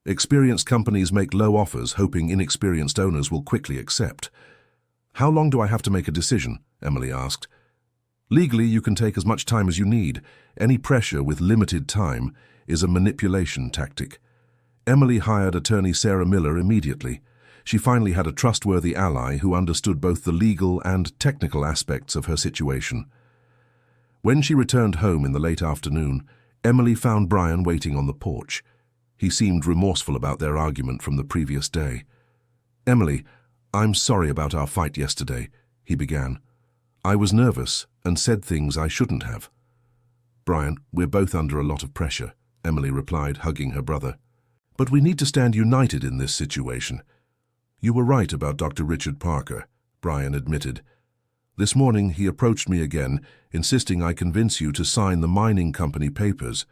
Experienced companies make low offers hoping inexperienced owners will quickly accept. How long do I have to make a decision? Emily asked. Legally, you can take as much time as you need. Any pressure with limited time is a manipulation tactic. Emily hired attorney Sarah Miller immediately. She finally had a trustworthy ally who understood both the legal and technical aspects of her situation. When she returned home in the late afternoon, Emily found Brian waiting on the porch. He seemed remorseful about their argument from the previous day. "Emily, I'm sorry about our fight yesterday," he began. "I was nervous and said things I shouldn't have." "Brian, we're both under a lot of pressure," Emily replied, hugging her brother. "But we need to stand united in this situation." "You were right about Dr. Richard Parker," Brian admitted. "This morning he approached me again, insisting I convince you to sign the mining company papers.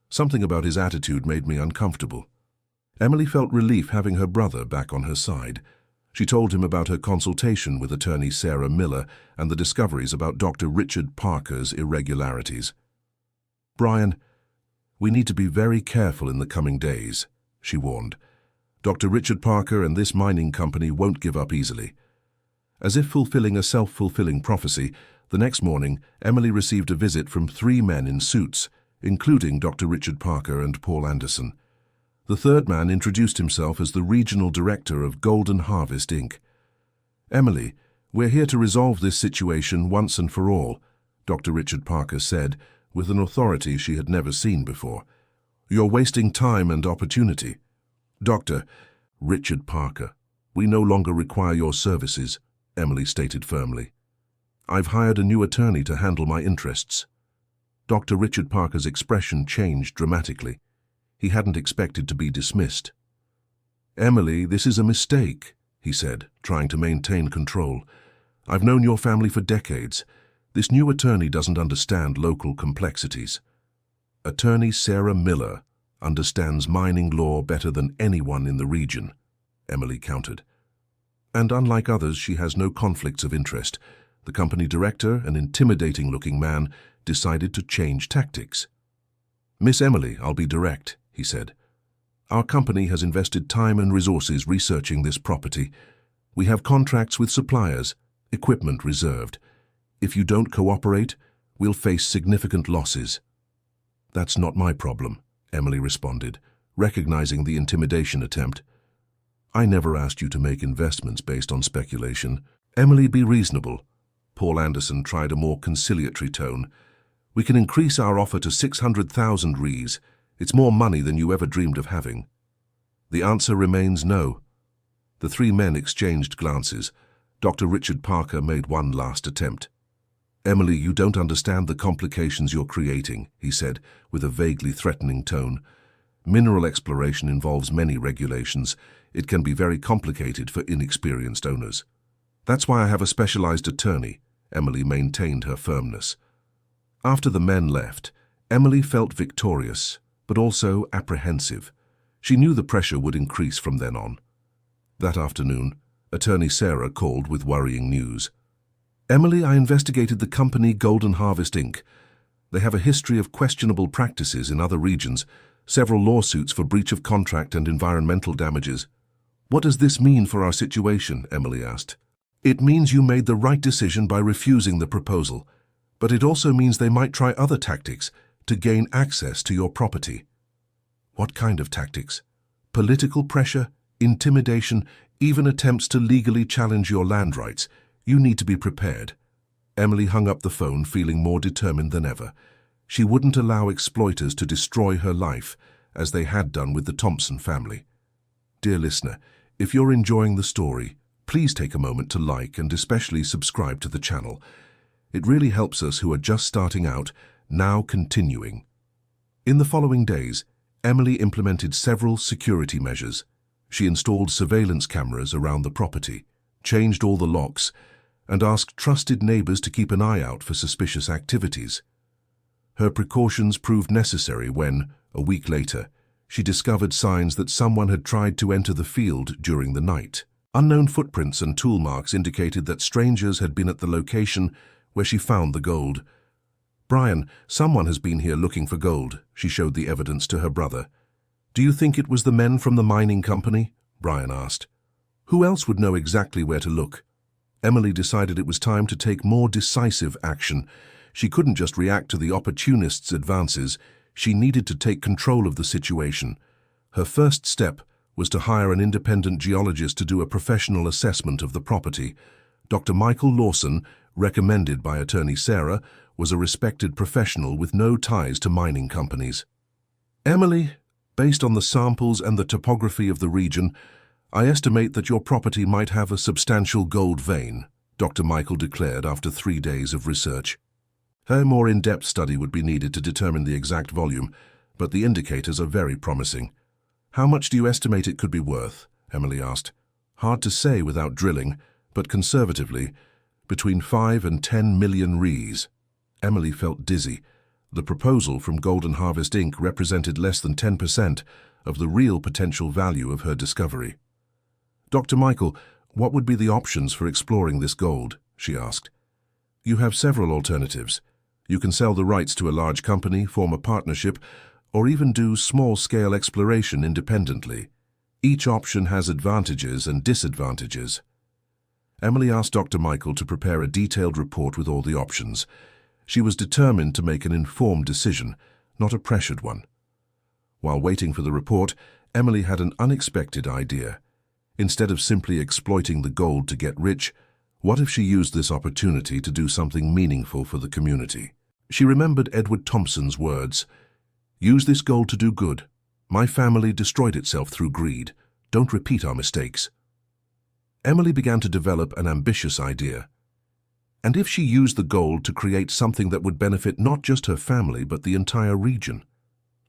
Something about his attitude made me uncomfortable." Emily felt relief having her brother back on her side. She told him about her consultation with attorney Sarah Miller and the discoveries about Dr. Richard Parker's irregularities. "Brian, we need to be very careful in the coming days," she warned. "Dr. Richard Parker and this mining company won't give up easily." As if fulfilling a self-fulfilling prophecy, the next morning Emily received a visit from 3 men in suits, including Dr. Richard Parker and Paul Anderson. The third man introduced himself as the regional director of Golden Harvest, Inc. "Emily, we're here to resolve this situation once and for all," Dr. Richard Parker said, with an authority she had never seen before. "You're wasting time and opportunity." "Dr. Richard Parker, we no longer require your services," Emily stated firmly. "I've hired a new attorney to handle my interests." Dr. Richard Parker's expression changed dramatically. He hadn't expected to be dismissed. "Emily, this is a mistake," he said, trying to maintain control. "I've known your family for decades. This new attorney doesn't understand local complexities." "Attorney Sarah Miller understands mining law better than anyone in the region," Emily countered. "And unlike others, she has no conflicts of interest." The company director, an intimidating-looking man, decided to change tactics. "Miss Emily, I'll be direct," he said. "Our company has invested time and resources researching this property. We have contracts with suppliers, equipment reserved. If you don't cooperate, we'll face significant losses." "That's not my problem," Emily responded, recognizing the intimidation attempt. "I never asked you to make investments based on speculation." "Emily, be reasonable." Paul Anderson tried a more conciliatory tone. "We can increase our offer to 600,000 reais. It's more money than you ever dreamed of having." The answer remains no. The 3 men exchanged glances. Dr. Richard Parker made one last attempt. "Emily, you don't understand the complications you're creating," he said, with a vaguely threatening tone. "Mineral exploration involves many regulations. It can be very complicated for inexperienced owners." "That's why I have a specialized attorney," Emily maintained her firmness. After the men left, Emily felt victorious, but also apprehensive. She knew the pressure would increase from then on. That afternoon, attorney Sarah called with worrying news. "Emily, I investigated the company Golden Harvest, Inc. They have a history of questionable practices in other regions, several lawsuits for breach of contract and environmental damages." "What does this mean for our situation?" Emily asked. "It means you made the right decision by refusing the proposal, but it also means they might try other tactics to gain access to your property." "What kind of tactics?" "Political pressure, intimidation, even attempts to legally challenge your land rights. You need to be prepared." Emily hung up the phone feeling more determined than ever. She wouldn't allow exploiters to destroy her life, as they had done with the Thompson family. Dear listener, if you're enjoying the story, please take a moment to like and especially subscribe to the channel. It really helps us who are just starting out, now continuing. In the following days, Emily implemented several security measures. She installed surveillance cameras around the property, changed all the locks, and asked trusted neighbors to keep an eye out for suspicious activities. Her precautions proved necessary when, a week later, she discovered signs that someone had tried to enter the field during the night. Unknown footprints and tool marks indicated that strangers had been at the location where she found the gold. "Brian, someone has been here looking for gold," she showed the evidence to her brother. "Do you think it was the men from the mining company?" Brian asked. "Who else would know exactly where to look?" Emily decided it was time to take more decisive action. She couldn't just react to the opportunists' advances. She needed to take control of the situation. Her first step was to hire an independent geologist to do a professional assessment of the property. Dr. Michael Lawson, recommended by attorney Sarah, was a respected professional with no ties to mining companies. "Emily, based on the samples and the topography of the region, I estimate that your property might have a substantial gold vein," Dr. Michael declared after 3 days of research. A more in-depth study would be needed to determine the exact volume, but the indicators are very promising. "How much do you estimate it could be worth?" Emily asked. "Hard to say without drilling, but conservatively, between 5 and 10 million Rs. Emily felt dizzy. The proposal from Golden Harvest Inc. represented less than 10% of the real potential value of her discovery. "Dr. Michael, what would be the options for exploring this gold?" she asked. "You have several alternatives. You can sell the rights to a large company, form a partnership, or even do small-scale exploration independently. Each option has advantages and disadvantages." Emily asked Dr. Michael to prepare a detailed report with all the options. She was determined to make an informed decision, not a pressured one. While waiting for the report, Emily had an unexpected idea. Instead of simply exploiting the gold to get rich, what if she used this opportunity to do something meaningful for the community? She remembered Edward Thompson's words, "Use this gold to do good. My family destroyed itself through greed. Don't repeat our mistakes." Emily began to develop an ambitious idea. And if she used the gold to create something that would benefit not just her family but the entire region?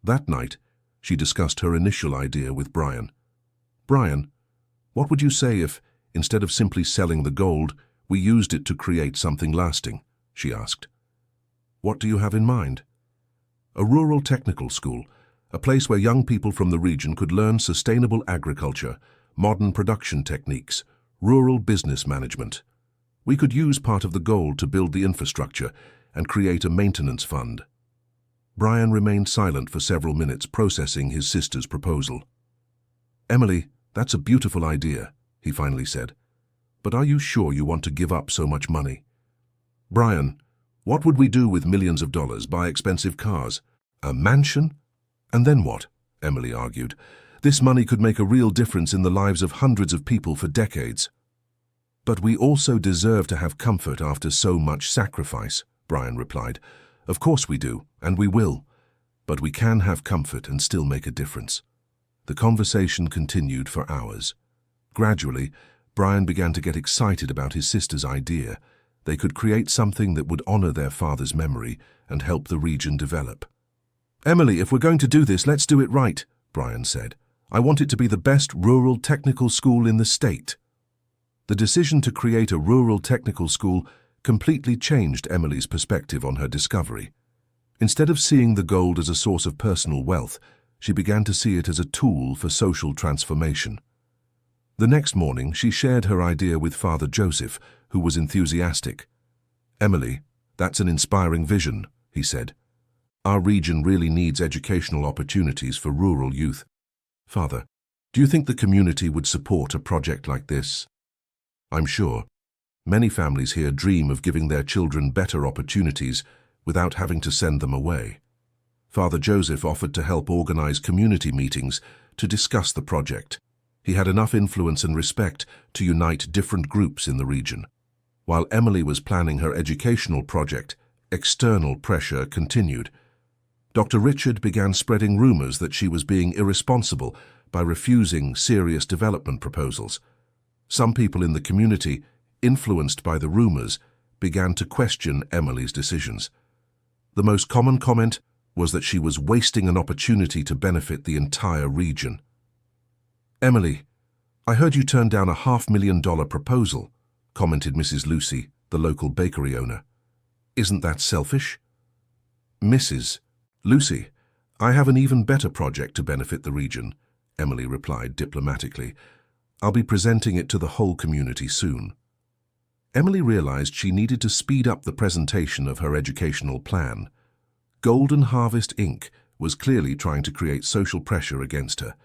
That night, she discussed her initial idea with Brian. "Brian, what would you say if, instead of simply selling the gold, we used it to create something lasting?" she asked. "What do you have in mind?" "A rural technical school, a place where young people from the region could learn sustainable agriculture, modern production techniques, rural business management. We could use part of the gold to build the infrastructure and create a maintenance fund." Brian remained silent for several minutes, processing his sister's proposal. "Emily, that's a beautiful idea," he finally said. "But are you sure you want to give up so much money?" "Brian, what would we do with millions of dollars? Buy expensive cars? A mansion? And then what?" Emily argued. "This money could make a real difference in the lives of hundreds of people for decades." "But we also deserve to have comfort after so much sacrifice," Brian replied. "Of course we do, and we will. But we can have comfort and still make a difference." The conversation continued for hours. Gradually, Brian began to get excited about his sister's idea. They could create something that would honor their father's memory and help the region develop. "Emily, if we're going to do this, let's do it right," Brian said. "I want it to be the best rural technical school in the state." The decision to create a rural technical school completely changed Emily's perspective on her discovery. Instead of seeing the gold as a source of personal wealth, she began to see it as a tool for social transformation. The next morning, she shared her idea with Father Joseph, who was enthusiastic. "Emily, that's an inspiring vision," he said. "Our region really needs educational opportunities for rural youth. Father, do you think the community would support a project like this?" "I'm sure. Many families here dream of giving their children better opportunities without having to send them away." Father Joseph offered to help organize community meetings to discuss the project. He had enough influence and respect to unite different groups in the region. While Emily was planning her educational project, external pressure continued. Dr. Richard began spreading rumors that she was being irresponsible by refusing serious development proposals. Some people in the community, influenced by the rumors, began to question Emily's decisions. The most common comment was that she was wasting an opportunity to benefit the entire region. "Emily, I heard you turned down a $500,000 proposal," commented Mrs. Lucy, the local bakery owner. "Isn't that selfish?" "Mrs. Lucy, I have an even better project to benefit the region," Emily replied diplomatically. "I'll be presenting it to the whole community soon." Emily realized she needed to speed up the presentation of her educational plan. Golden Harvest Inc. was clearly trying to create social pressure against her.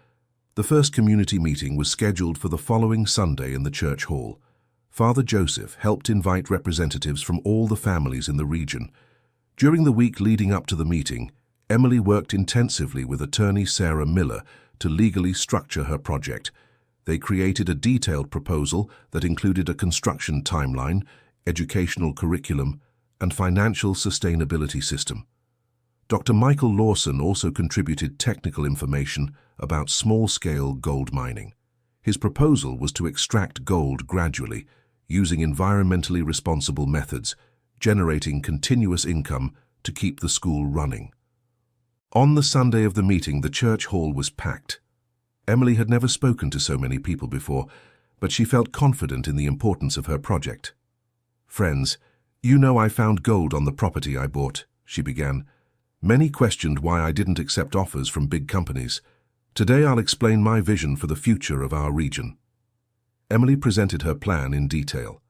The first community meeting was scheduled for the following Sunday in the church hall. Father Joseph helped invite representatives from all the families in the region. During the week leading up to the meeting, Emily worked intensively with attorney Sarah Miller to legally structure her project. They created a detailed proposal that included a construction timeline, educational curriculum, and financial sustainability system. Dr. Michael Lawson also contributed technical information about small-scale gold mining. His proposal was to extract gold gradually, using environmentally responsible methods, generating continuous income to keep the school running. On the Sunday of the meeting, the church hall was packed. Emily had never spoken to so many people before, but she felt confident in the importance of her project. "Friends, you know I found gold on the property I bought," she began. "Many questioned why I didn't accept offers from big companies. Today I'll explain my vision for the future of our region." Emily presented her plan in detail.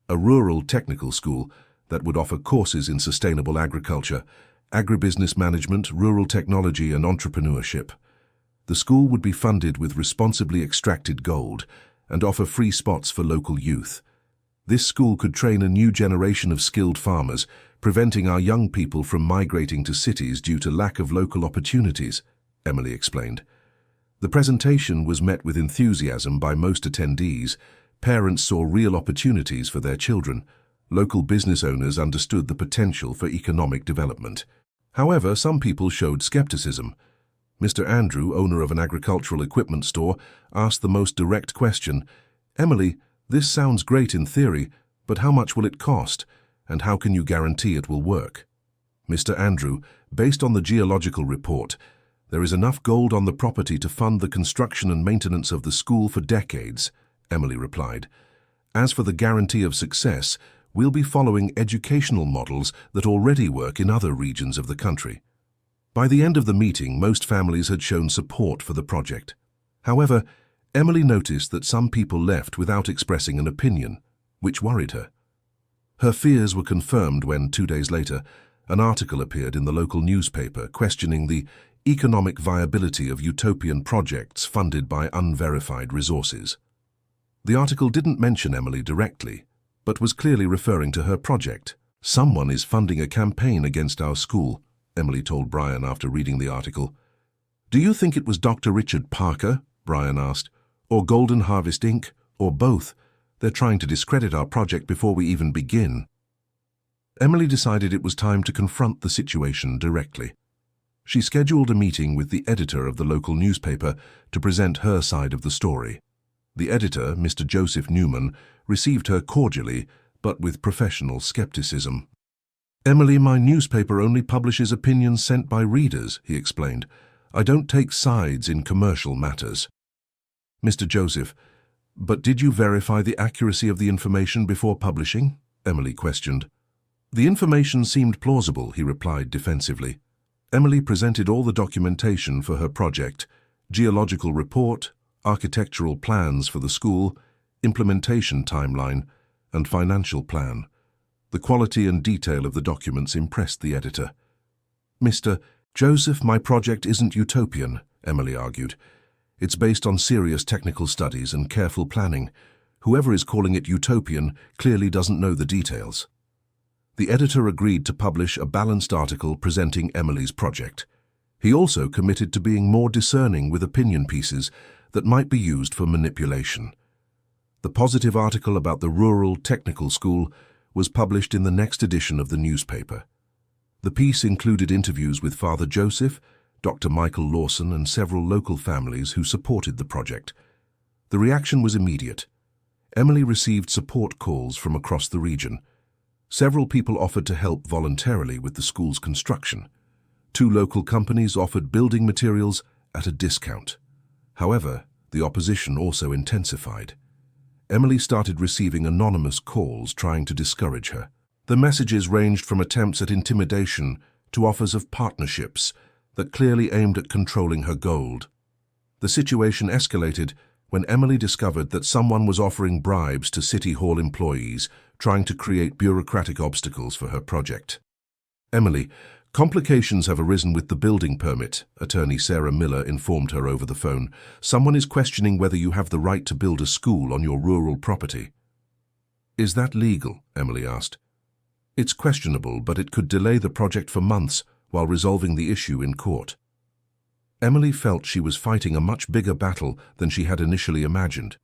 A rural technical school that would offer courses in sustainable agriculture, agribusiness management, rural technology, and entrepreneurship. The school would be funded with responsibly extracted gold and offer free spots for local youth. This school could train a new generation of skilled farmers, preventing our young people from migrating to cities due to lack of local opportunities, Emily explained. The presentation was met with enthusiasm by most attendees. Parents saw real opportunities for their children. Local business owners understood the potential for economic development. However, some people showed skepticism. Mr. Andrew, owner of an agricultural equipment store, asked the most direct question, "Emily, this sounds great in theory, but how much will it cost, and how can you guarantee it will work?" "Mr. Andrew, based on the geological report, there is enough gold on the property to fund the construction and maintenance of the school for decades," Emily replied. "As for the guarantee of success, we'll be following educational models that already work in other regions of the country." By the end of the meeting, most families had shown support for the project. However, Emily noticed that some people left without expressing an opinion, which worried her. Her fears were confirmed when, 2 days later, an article appeared in the local newspaper questioning the economic viability of utopian projects funded by unverified resources. The article didn't mention Emily directly, but was clearly referring to her project. "Someone is funding a campaign against our school," Emily told Brian after reading the article. "Do you think it was Dr. Richard Parker?" Brian asked. "Or Golden Harvest Inc., or both? They're trying to discredit our project before we even begin." Emily decided it was time to confront the situation directly. She scheduled a meeting with the editor of the local newspaper to present her side of the story. The editor, Mr. Joseph Newman, received her cordially, but with professional skepticism. "Emily, my newspaper only publishes opinions sent by readers," he explained. "I don't take sides in commercial matters." "Mr. Joseph, but did you verify the accuracy of the information before publishing?" Emily questioned. "The information seemed plausible," he replied defensively. Emily presented all the documentation for her project: geological report, architectural plans for the school, implementation timeline, and financial plan. The quality and detail of the documents impressed the editor. "Mr. Joseph, my project isn't utopian," Emily argued. "It's based on serious technical studies and careful planning. Whoever is calling it utopian clearly doesn't know the details." The editor agreed to publish a balanced article presenting Emily's project. He also committed to being more discerning with opinion pieces that might be used for manipulation. The positive article about the rural technical school was published in the next edition of the newspaper. The piece included interviews with Father Joseph, Dr. Michael Lawson, and several local families who supported the project. The reaction was immediate. Emily received support calls from across the region. Several people offered to help voluntarily with the school's construction. 2 local companies offered building materials at a discount. However, the opposition also intensified. Emily started receiving anonymous calls trying to discourage her. The messages ranged from attempts at intimidation to offers of partnerships that clearly aimed at controlling her gold. The situation escalated when Emily discovered that someone was offering bribes to City Hall employees, trying to create bureaucratic obstacles for her project. Emily, complications have arisen with the building permit, attorney Sarah Miller informed her over the phone. Someone is questioning whether you have the right to build a school on your rural property. Is that legal? Emily asked. It's questionable, but it could delay the project for months while resolving the issue in court. Emily felt she was fighting a much bigger battle than she had initially imagined.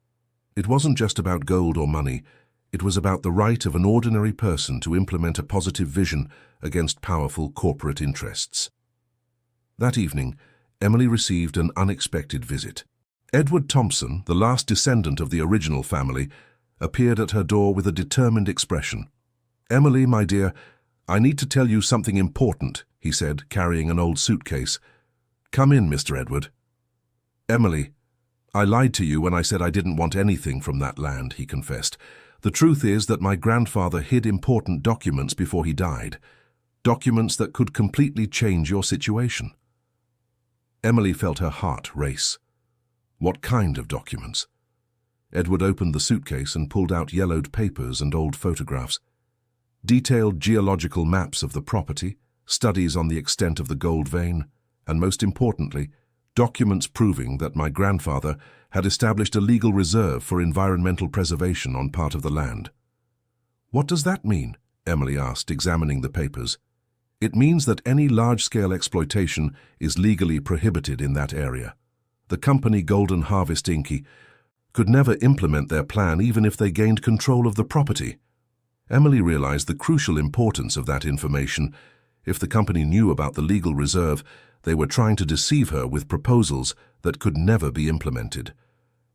It wasn't just about gold or money. It was about the right of an ordinary person to implement a positive vision against powerful corporate interests. That evening, Emily received an unexpected visit. Edward Thompson, the last descendant of the original family, appeared at her door with a determined expression. "Emily, my dear, I need to tell you something important," he said, carrying an old suitcase. "Come in, Mr. Edward." "Emily, I lied to you when I said I didn't want anything from that land," he confessed. "The truth is that my grandfather hid important documents before he died, documents that could completely change your situation." Emily felt her heart race. What kind of documents? Edward opened the suitcase and pulled out yellowed papers and old photographs. Detailed geological maps of the property, studies on the extent of the gold vein, and most importantly, documents proving that my grandfather had established a legal reserve for environmental preservation on part of the land. "What does that mean?" Emily asked, examining the papers. "It means that any large-scale exploitation is legally prohibited in that area. The company Golden Harvest Inc. could never implement their plan even if they gained control of the property." Emily realized the crucial importance of that information. If the company knew about the legal reserve, they were trying to deceive her with proposals that could never be implemented.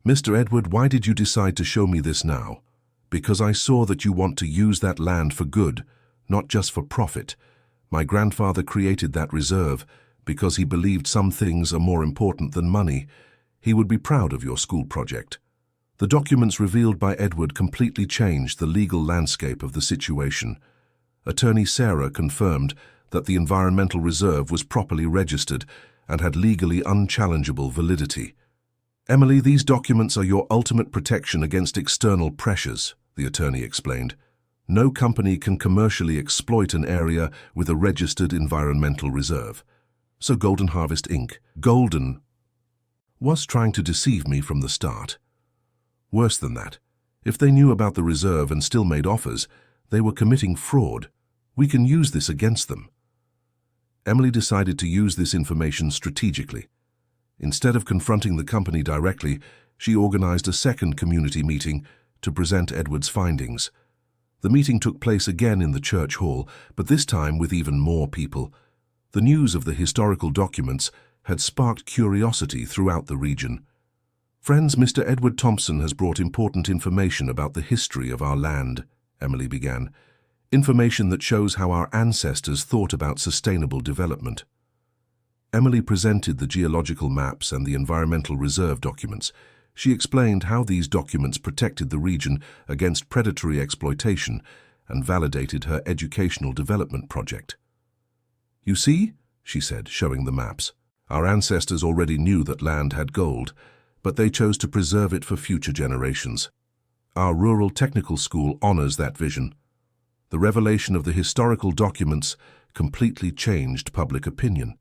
"Mr. Edward, why did you decide to show me this now?" "Because I saw that you want to use that land for good, not just for profit. My grandfather created that reserve because he believed some things are more important than money. He would be proud of your school project." The documents revealed by Edward completely changed the legal landscape of the situation. Attorney Sarah confirmed that the environmental reserve was properly registered and had legally unchallengeable validity. "Emily, these documents are your ultimate protection against external pressures," the attorney explained. "No company can commercially exploit an area with a registered environmental reserve. So Golden Harvest Inc. Golden was trying to deceive me from the start. Worse than that, if they knew about the reserve and still made offers, they were committing fraud. We can use this against them." Emily decided to use this information strategically. Instead of confronting the company directly, she organized a second community meeting to present Edward's findings. The meeting took place again in the church hall, but this time with even more people. The news of the historical documents had sparked curiosity throughout the region. "Friends, Mr. Edward Thompson has brought important information about the history of our land," Emily began. "Information that shows how our ancestors thought about sustainable development." Emily presented the geological maps and the environmental reserve documents. She explained how these documents protected the region against predatory exploitation and validated her educational development project. "You see," she said, showing the maps, "our ancestors already knew that land had gold, but they chose to preserve it for future generations. Our rural technical school honors that vision." The revelation of the historical documents completely changed public opinion.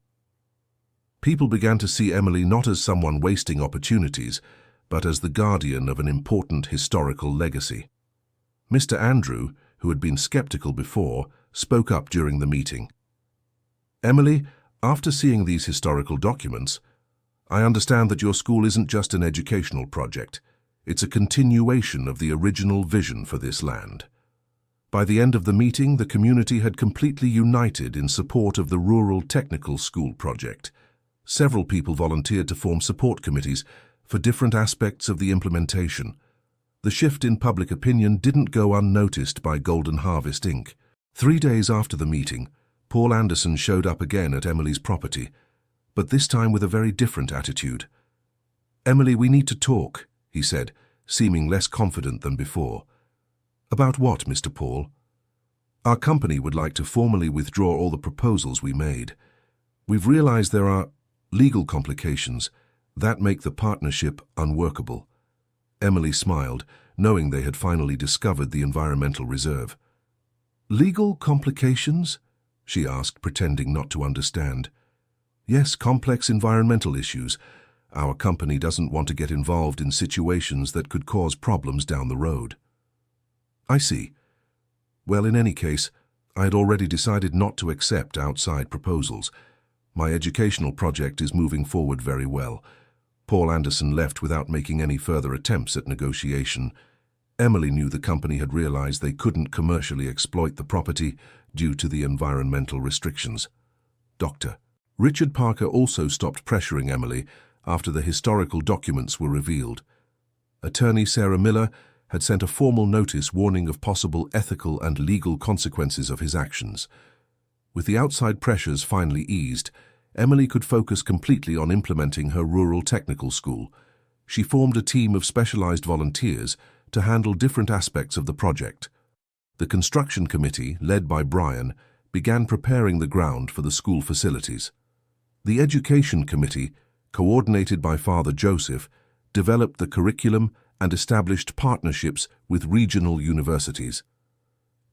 People began to see Emily not as someone wasting opportunities, but as the guardian of an important historical legacy. Mr. Andrew, who had been skeptical before, spoke up during the meeting. "Emily, after seeing these historical documents, I understand that your school isn't just an educational project. It's a continuation of the original vision for this land. By the end of the meeting, the community had completely united in support of the Rural Technical School project. Several people volunteered to form support committees for different aspects of the implementation. The shift in public opinion didn't go unnoticed by Golden Harvest Inc. 3 days after the meeting, Paul Anderson showed up again at Emily's property, but this time with a very different attitude. "Emily, we need to talk," he said, seeming less confident than before. "About what, Mr. Paul?" "Our company would like to formally withdraw all the proposals we made. We've realized there are legal complications that make the partnership unworkable." Emily smiled, knowing they had finally discovered the environmental reserve. "Legal complications?" she asked, pretending not to understand. "Yes, complex environmental issues. Our company doesn't want to get involved in situations that could cause problems down the road." "I see. Well, in any case, I had already decided not to accept outside proposals. My educational project is moving forward very well." Paul Anderson left without making any further attempts at negotiation. Emily knew the company had realized they couldn't commercially exploit the property due to the environmental restrictions. Dr. Richard Parker also stopped pressuring Emily after the historical documents were revealed. Attorney Sarah Miller had sent a formal notice warning of possible ethical and legal consequences of his actions. With the outside pressures finally eased, Emily could focus completely on implementing her rural technical school. She formed a team of specialized volunteers to handle different aspects of the project. The construction committee, led by Brian, began preparing the ground for the school facilities. The education committee, coordinated by Father Joseph, developed the curriculum and established partnerships with regional universities.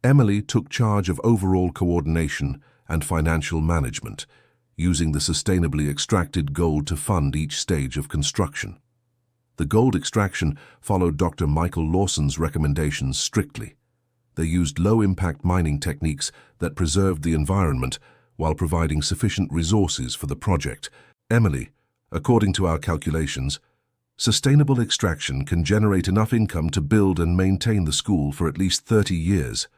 Emily took charge of overall coordination and financial management, using the sustainably extracted gold to fund each stage of construction. The gold extraction followed Dr. Michael Lawson's recommendations strictly. They used low-impact mining techniques that preserved the environment while providing sufficient resources for the project. "Emily, according to our calculations, sustainable extraction can generate enough income to build and maintain the school for at least 30 years,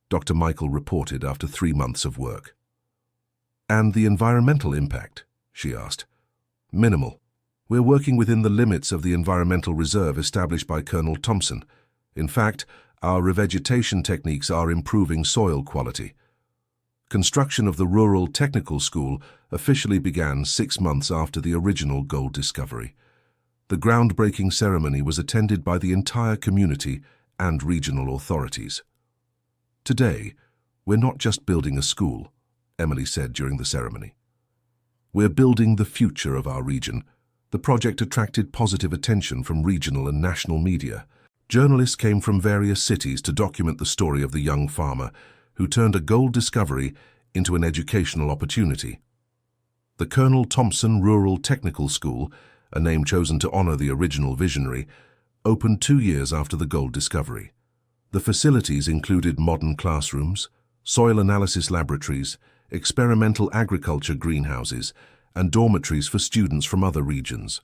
Dr. Michael reported after 3 months of work. "And the environmental impact?" she asked. "Minimal. We're working within the limits of the environmental reserve established by Colonel Thompson. In fact, our revegetation techniques are improving soil quality." Construction of the Rural Technical School officially began 6 months after the original gold discovery. The groundbreaking ceremony was attended by the entire community and regional authorities. "Today, we're not just building a school," Emily said during the ceremony. "We're building the future of our region." The project attracted positive attention from regional and national media. Journalists came from various cities to document the story of the young farmer who turned a gold discovery into an educational opportunity. The Colonel Thompson Rural Technical School, a name chosen to honor the original visionary, opened 2 years after the gold discovery. The facilities included modern classrooms, soil analysis laboratories, experimental agriculture greenhouses, and dormitories for students from other regions.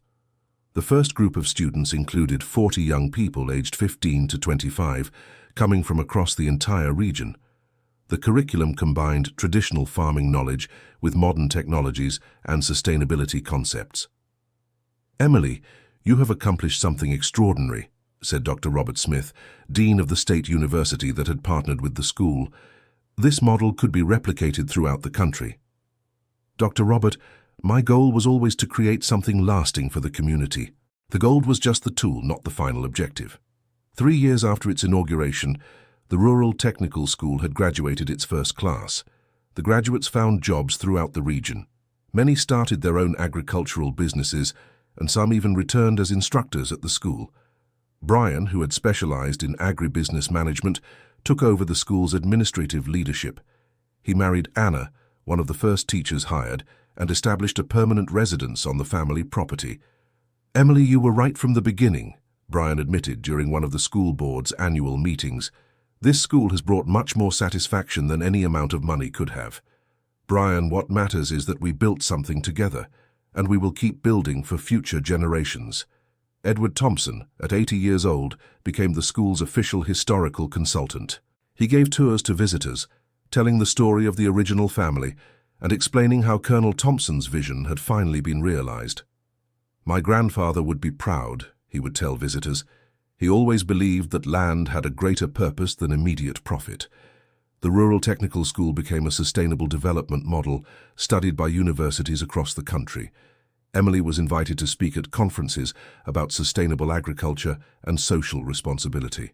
The first group of students included 40 young people aged 15 to 25, coming from across the entire region. The curriculum combined traditional farming knowledge with modern technologies and sustainability concepts. "Emily, you have accomplished something extraordinary," said Dr. Robert Smith, Dean of the State University that had partnered with the school. "This model could be replicated throughout the country." "Dr. Robert, my goal was always to create something lasting for the community. The gold was just the tool, not the final objective." 3 years after its inauguration, the Rural Technical School had graduated its first class. The graduates found jobs throughout the region. Many started their own agricultural businesses, and some even returned as instructors at the school. Brian, who had specialized in agribusiness management, took over the school's administrative leadership. He married Anna, one of the first teachers hired, and established a permanent residence on the family property. "Emily, you were right from the beginning," Brian admitted during one of the school board's annual meetings. "This school has brought much more satisfaction than any amount of money could have. Brian, what matters is that we built something together, and we will keep building for future generations." Edward Thompson, at 80 years old, became the school's official historical consultant. He gave tours to visitors, telling the story of the original family and explaining how Colonel Thompson's vision had finally been realized. "My grandfather would be proud," he would tell visitors. "He always believed that land had a greater purpose than immediate profit." The Rural Technical School became a sustainable development model studied by universities across the country. Emily was invited to speak at conferences about sustainable agriculture and social responsibility.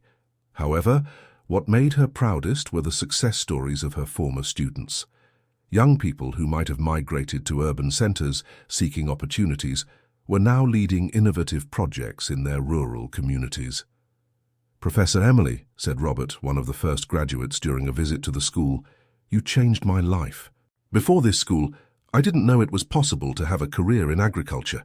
However, what made her proudest were the success stories of her former students. Young people who might have migrated to urban centers seeking opportunities were now leading innovative projects in their rural communities. "Professor Emily," said Robert, one of the first graduates during a visit to the school, "you changed my life. Before this school, I didn't know it was possible to have a career in agriculture."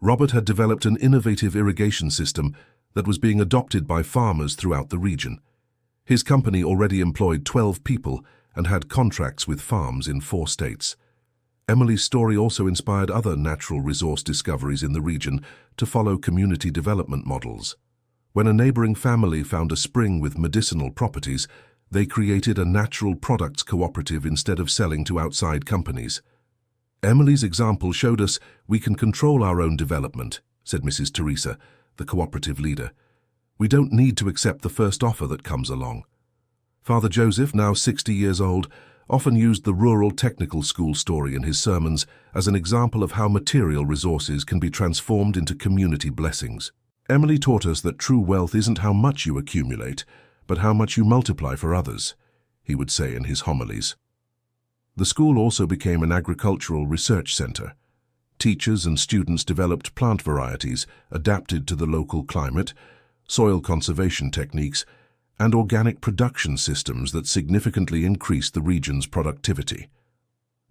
Robert had developed an innovative irrigation system that was being adopted by farmers throughout the region. His company already employed 12 people and had contracts with farms in 4 states. Emily's story also inspired other natural resource discoveries in the region to follow community development models. When a neighboring family found a spring with medicinal properties, they created a natural products cooperative instead of selling to outside companies. "Emily's example showed us we can control our own development," said Mrs. Teresa, the cooperative leader. "We don't need to accept the first offer that comes along." Father Joseph, now 60 years old, often used the Rural Technical School story in his sermons as an example of how material resources can be transformed into community blessings. "Emily taught us that true wealth isn't how much you accumulate, but how much you multiply for others," he would say in his homilies. The school also became an agricultural research center. Teachers and students developed plant varieties adapted to the local climate, soil conservation techniques, and organic production systems that significantly increased the region's productivity.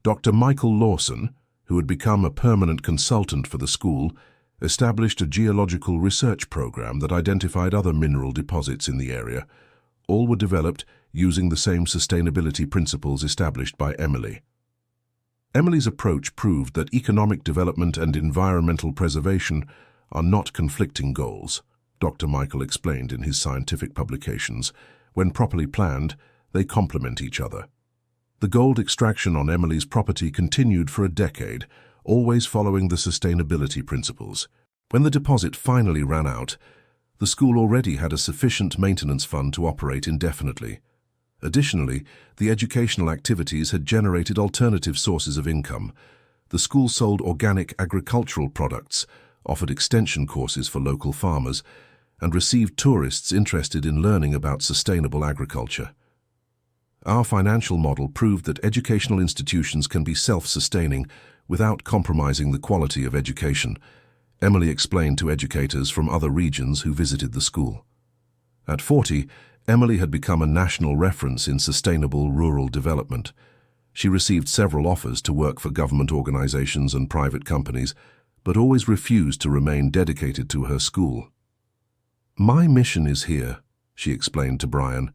Dr. Michael Lawson, who had become a permanent consultant for the school, established a geological research program that identified other mineral deposits in the area. All were developed using the same sustainability principles established by Emily. Emily's approach proved that economic development and environmental preservation are not conflicting goals, Dr. Michael explained in his scientific publications. When properly planned, they complement each other. The gold extraction on Emily's property continued for a decade, always following the sustainability principles. When the deposit finally ran out, the school already had a sufficient maintenance fund to operate indefinitely. Additionally, the educational activities had generated alternative sources of income. The school sold organic agricultural products, offered extension courses for local farmers, and received tourists interested in learning about sustainable agriculture. Our financial model proved that educational institutions can be self-sustaining without compromising the quality of education, Emily explained to educators from other regions who visited the school. At 40, Emily had become a national reference in sustainable rural development. She received several offers to work for government organizations and private companies, but always refused to remain dedicated to her school. "My mission is here," she explained to Brian.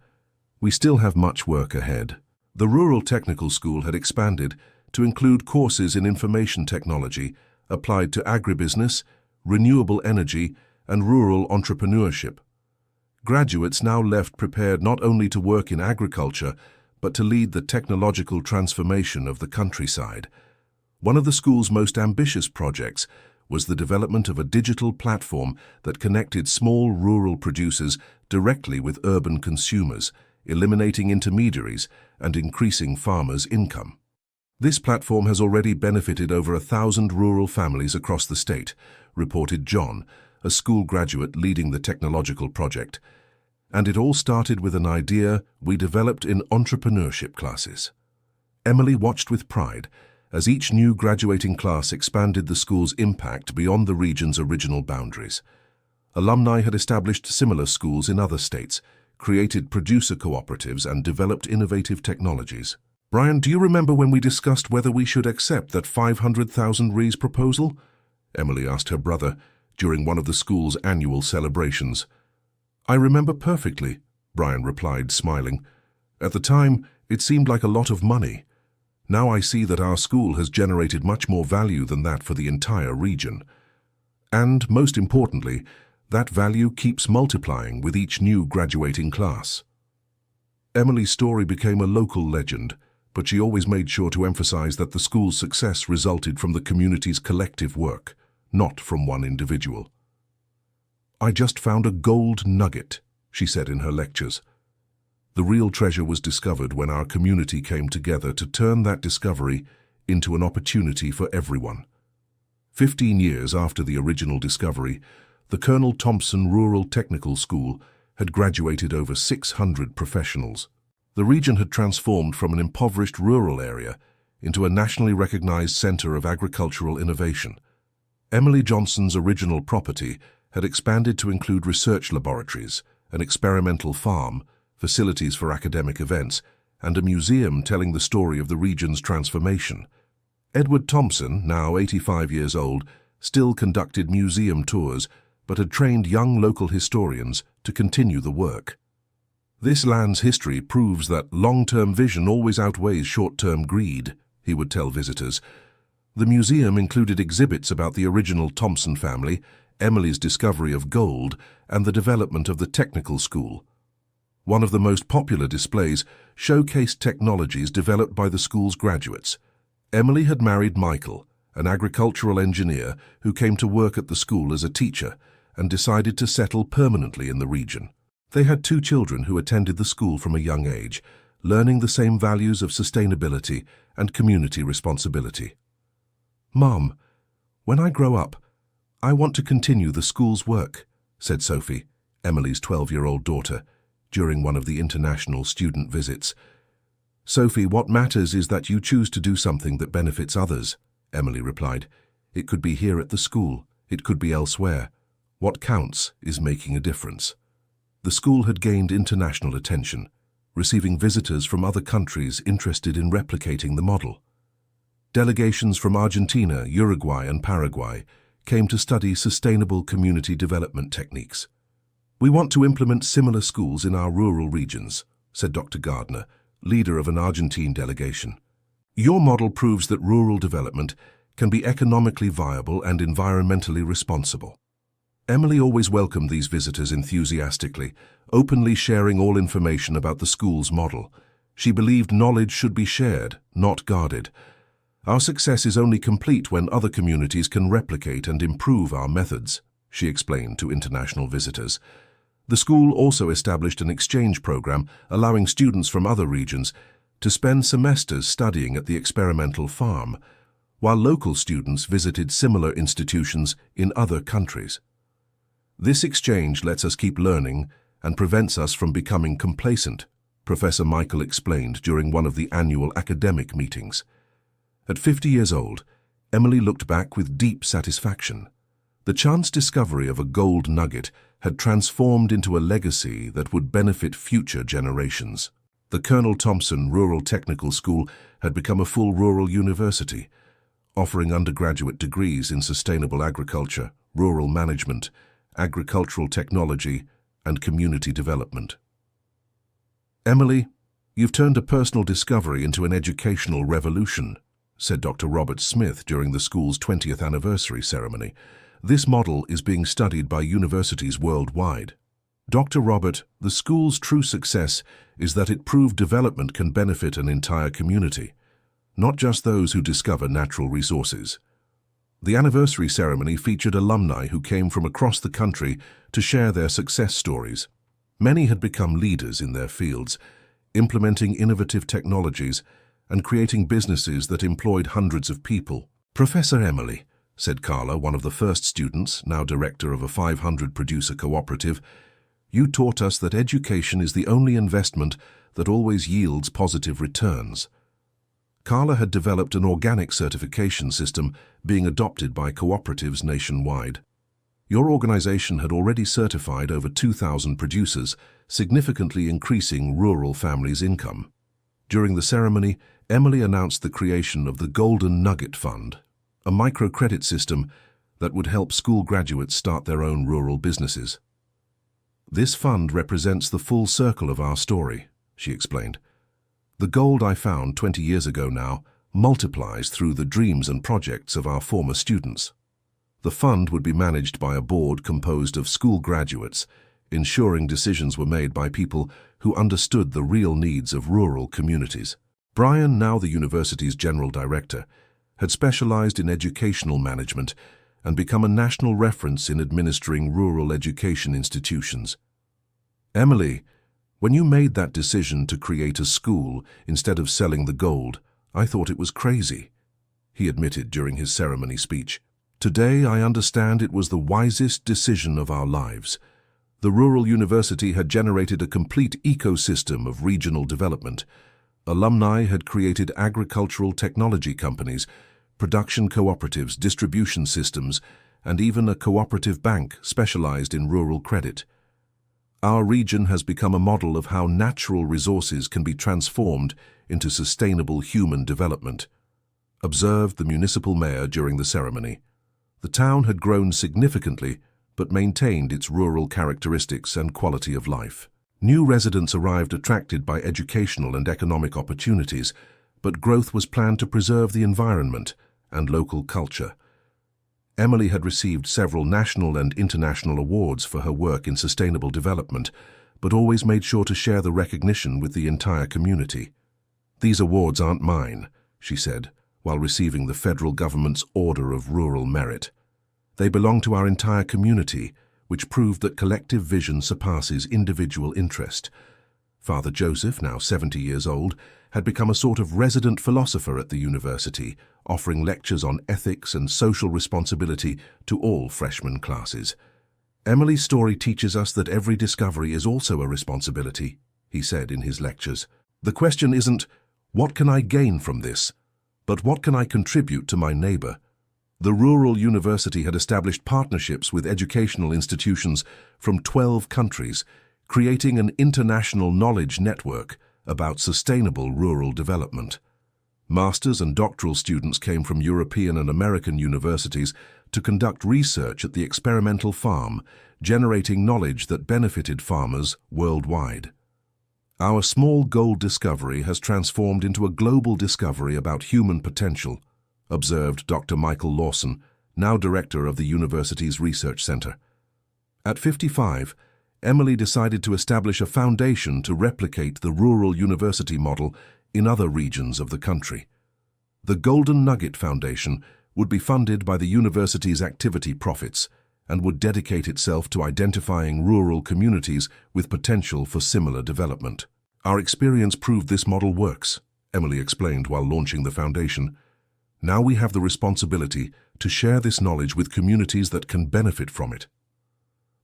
"We still have much work ahead." The Rural Technical School had expanded to include courses in information technology applied to agribusiness, renewable energy, and rural entrepreneurship. Graduates now left prepared not only to work in agriculture, but to lead the technological transformation of the countryside. One of the school's most ambitious projects was the development of a digital platform that connected small rural producers directly with urban consumers, eliminating intermediaries and increasing farmers' income. This platform has already benefited over 1,000 rural families across the state, reported John, a school graduate leading the technological project. And it all started with an idea we developed in entrepreneurship classes. Emily watched with pride as each new graduating class expanded the school's impact beyond the region's original boundaries. Alumni had established similar schools in other states, created producer cooperatives, and developed innovative technologies. "Brian, do you remember when we discussed whether we should accept that 500,000 Ries proposal?" Emily asked her brother during one of the school's annual celebrations. "I remember perfectly," Brian replied, smiling. "At the time, it seemed like a lot of money. Now I see that our school has generated much more value than that for the entire region." And, most importantly, that value keeps multiplying with each new graduating class. Emily's story became a local legend, but she always made sure to emphasize that the school's success resulted from the community's collective work, not from one individual. "I just found a gold nugget," she said in her lectures. The real treasure was discovered when our community came together to turn that discovery into an opportunity for everyone. 15 years after the original discovery, the Colonel Thompson Rural Technical School had graduated over 600 professionals. The region had transformed from an impoverished rural area into a nationally recognized center of agricultural innovation. Emily Johnson's original property had expanded to include research laboratories, an experimental farm, facilities for academic events, and a museum telling the story of the region's transformation. Edward Thompson, now 85 years old, still conducted museum tours, but had trained young local historians to continue the work. "This land's history proves that long-term vision always outweighs short-term greed," he would tell visitors. The museum included exhibits about the original Thompson family, Emily's discovery of gold, and the development of the technical school. One of the most popular displays showcased technologies developed by the school's graduates. Emily had married Michael, an agricultural engineer who came to work at the school as a teacher and decided to settle permanently in the region. They had 2 children who attended the school from a young age, learning the same values of sustainability and community responsibility. "Mom, when I grow up, I want to continue the school's work," said Sophie, Emily's 12-year-old daughter, during one of the international student visits. "Sophie, what matters is that you choose to do something that benefits others," Emily replied. "It could be here at the school, it could be elsewhere. What counts is making a difference." The school had gained international attention, receiving visitors from other countries interested in replicating the model. Delegations from Argentina, Uruguay, and Paraguay came to study sustainable community development techniques. "We want to implement similar schools in our rural regions," said Dr. Gardner, leader of an Argentine delegation. "Your model proves that rural development can be economically viable and environmentally responsible." Emily always welcomed these visitors enthusiastically, openly sharing all information about the school's model. She believed knowledge should be shared, not guarded. "Our success is only complete when other communities can replicate and improve our methods," she explained to international visitors. The school also established an exchange program allowing students from other regions to spend semesters studying at the experimental farm, while local students visited similar institutions in other countries. "This exchange lets us keep learning and prevents us from becoming complacent," Professor Michael explained during one of the annual academic meetings. At 50 years old, Emily looked back with deep satisfaction. The chance discovery of a gold nugget had transformed into a legacy that would benefit future generations. The Colonel Thompson Rural Technical School had become a full rural university, offering undergraduate degrees in sustainable agriculture, rural management, agricultural technology, and community development. "Emily, you've turned a personal discovery into an educational revolution," said Dr. Robert Smith during the school's 20th anniversary ceremony. "This model is being studied by universities worldwide." Dr. Robert, the school's true success is that it proved development can benefit an entire community, not just those who discover natural resources. The anniversary ceremony featured alumni who came from across the country to share their success stories. Many had become leaders in their fields, implementing innovative technologies and creating businesses that employed hundreds of people. "Professor Emily," said Carla, one of the first students, now director of a 500-producer cooperative, "you taught us that education is the only investment that always yields positive returns." Carla had developed an organic certification system being adopted by cooperatives nationwide. Your organization had already certified over 2,000 producers, significantly increasing rural families' income. During the ceremony, Emily announced the creation of the Golden Nugget Fund, a microcredit system that would help school graduates start their own rural businesses. "This fund represents the full circle of our story," she explained. "The gold I found 20 years ago now multiplies through the dreams and projects of our former students." The fund would be managed by a board composed of school graduates, ensuring decisions were made by people who understood the real needs of rural communities. Brian, now the university's general director, had specialized in educational management and become a national reference in administering rural education institutions. Emily, when you made that decision to create a school instead of selling the gold, I thought it was crazy, he admitted during his ceremony speech. Today, I understand it was the wisest decision of our lives. The rural university had generated a complete ecosystem of regional development. Alumni had created agricultural technology companies, production cooperatives, distribution systems, and even a cooperative bank specialized in rural credit. Our region has become a model of how natural resources can be transformed into sustainable human development, observed the municipal mayor during the ceremony. The town had grown significantly, but maintained its rural characteristics and quality of life. New residents arrived attracted by educational and economic opportunities, but growth was planned to preserve the environment and local culture. Emily had received several national and international awards for her work in sustainable development, but always made sure to share the recognition with the entire community. "These awards aren't mine," she said, while receiving the federal government's Order of Rural Merit. "They belong to our entire community, which proved that collective vision surpasses individual interest." Father Joseph, now 70 years old, had become a sort of resident philosopher at the university, offering lectures on ethics and social responsibility to all freshman classes. "Emily's story teaches us that every discovery is also a responsibility," he said in his lectures. "The question isn't, what can I gain from this, but what can I contribute to my neighbor?" The rural university had established partnerships with educational institutions from 12 countries, creating an international knowledge network about sustainable rural development. Master's and doctoral students came from European and American universities to conduct research at the experimental farm, generating knowledge that benefited farmers worldwide. "Our small gold discovery has transformed into a global discovery about human potential," observed Dr. Michael Lawson, now director of the university's research center. At 55, Emily decided to establish a foundation to replicate the rural university model in other regions of the country. The Golden Nugget Foundation would be funded by the university's activity profits and would dedicate itself to identifying rural communities with potential for similar development. "Our experience proved this model works," Emily explained while launching the foundation. "Now we have the responsibility to share this knowledge with communities that can benefit from it."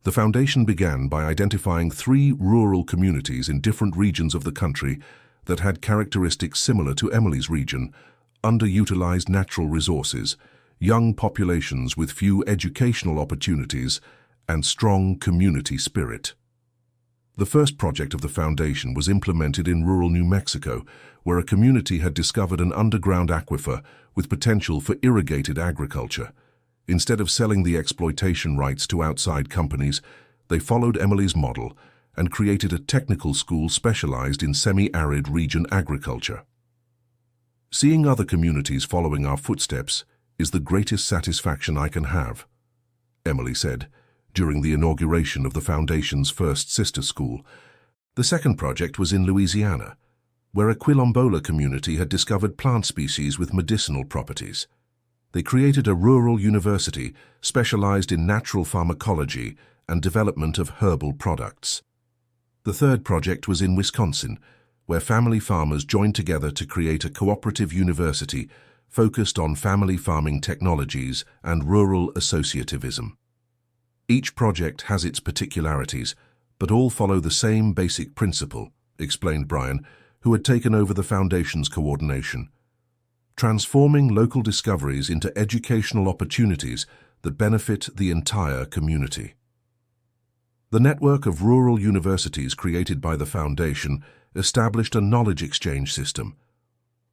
The foundation began by identifying 3 rural communities in different regions of the country that had characteristics similar to Emily's region: underutilized natural resources, young populations with few educational opportunities, and strong community spirit. The first project of the foundation was implemented in rural New Mexico, where a community had discovered an underground aquifer with potential for irrigated agriculture. Instead of selling the exploitation rights to outside companies, they followed Emily's model and created a technical school specialized in semi-arid region agriculture. "Seeing other communities following our footsteps is the greatest satisfaction I can have," Emily said during the inauguration of the foundation's first sister school. The second project was in Louisiana, where a Quilombola community had discovered plant species with medicinal properties. They created a rural university specialized in natural pharmacology and development of herbal products. The third project was in Wisconsin, where family farmers joined together to create a cooperative university focused on family farming technologies and rural associativism. "Each project has its particularities, but all follow the same basic principle," explained Brian, who had taken over the foundation's coordination: transforming local discoveries into educational opportunities that benefit the entire community. The network of rural universities created by the foundation established a knowledge exchange system,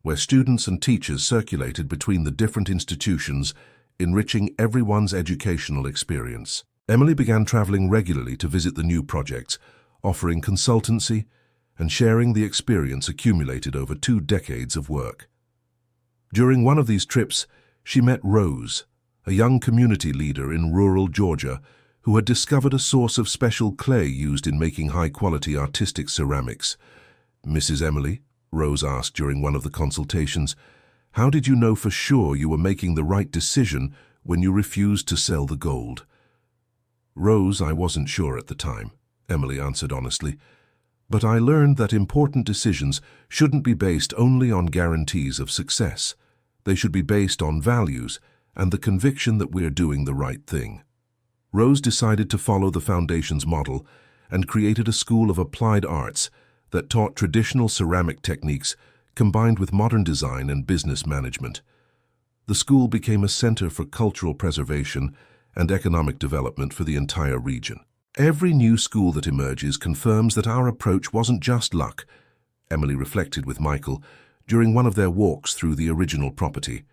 where students and teachers circulated between the different institutions, enriching everyone's educational experience. Emily began traveling regularly to visit the new projects, offering consultancy and sharing the experience accumulated over 2 decades of work. During one of these trips, she met Rose, a young community leader in rural Georgia who had discovered a source of special clay used in making high-quality artistic ceramics. "Mrs. Emily," Rose asked during one of the consultations, "how did you know for sure you were making the right decision when you refused to sell the gold?" "Rose, I wasn't sure at the time," Emily answered honestly. "But I learned that important decisions shouldn't be based only on guarantees of success. They should be based on values and the conviction that we're doing the right thing." Rose decided to follow the Foundation's model and created a school of applied arts that taught traditional ceramic techniques combined with modern design and business management. The school became a center for cultural preservation and economic development for the entire region. "Every new school that emerges confirms that our approach wasn't just luck," Emily reflected with Michael during one of their walks through the original property.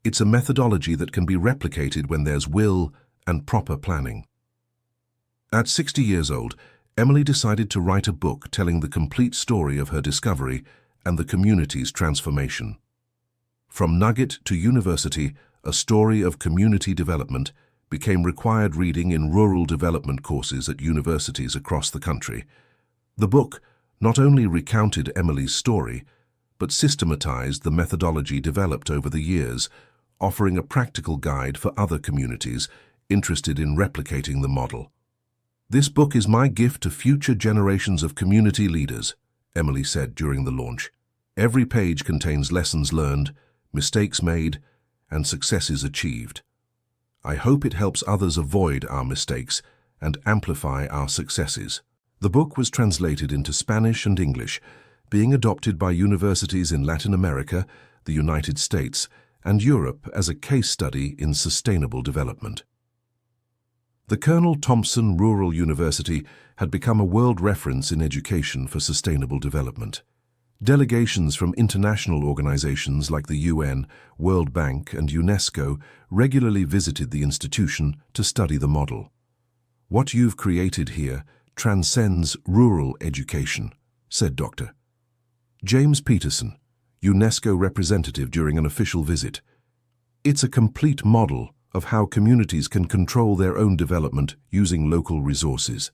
"It's a methodology that can be replicated when there's will and proper planning." At 60 years old, Emily decided to write a book telling the complete story of her discovery and the community's transformation. From Nugget to University, a story of community development became required reading in rural development courses at universities across the country. The book not only recounted Emily's story, but systematized the methodology developed over the years, offering a practical guide for other communities interested in replicating the model. "This book is my gift to future generations of community leaders," Emily said during the launch. "Every page contains lessons learned, mistakes made, and successes achieved. I hope it helps others avoid our mistakes and amplify our successes." The book was translated into Spanish and English, being adopted by universities in Latin America, the United States, and Europe as a case study in sustainable development. The Colonel Thompson Rural University had become a world reference in education for sustainable development. Delegations from international organizations like the UN, World Bank, and UNESCO regularly visited the institution to study the model. "What you've created here transcends rural education," said Dr. James Peterson, UNESCO representative during an official visit. "It's a complete model of how communities can control their own development using local resources."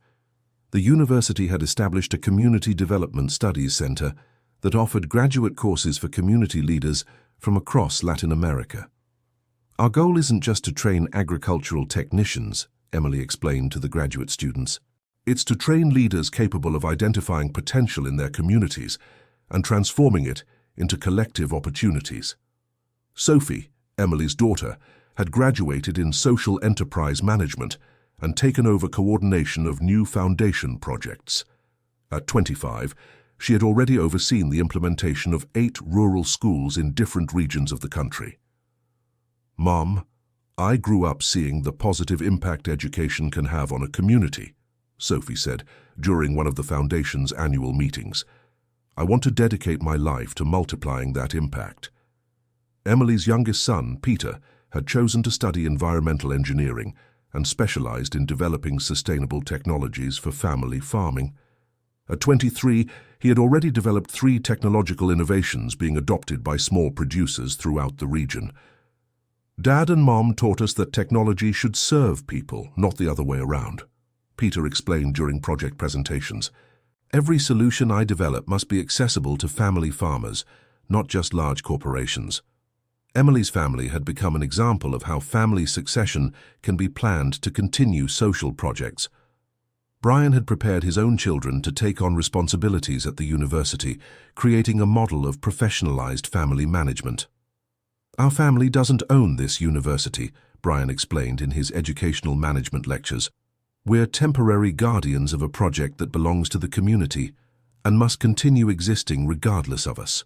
The university had established a Community Development Studies Center that offered graduate courses for community leaders from across Latin America. "Our goal isn't just to train agricultural technicians," Emily explained to the graduate students. "It's to train leaders capable of identifying potential in their communities and transforming it into collective opportunities." Sophie, Emily's daughter, had graduated in social enterprise management and taken over coordination of new foundation projects. At 25, she had already overseen the implementation of 8 rural schools in different regions of the country. "Mom, I grew up seeing the positive impact education can have on a community," Sophie said during one of the Foundation's annual meetings. "I want to dedicate my life to multiplying that impact." Emily's youngest son, Peter, had chosen to study environmental engineering and specialized in developing sustainable technologies for family farming. At 23, he had already developed 3 technological innovations being adopted by small producers throughout the region. "Dad and Mom taught us that technology should serve people, not the other way around," Peter explained during project presentations. "Every solution I develop must be accessible to family farmers, not just large corporations." Emily's family had become an example of how family succession can be planned to continue social projects. Brian had prepared his own children to take on responsibilities at the university, creating a model of professionalized family management. "Our family doesn't own this university," Brian explained in his educational management lectures. "We're temporary guardians of a project that belongs to the community and must continue existing regardless of us."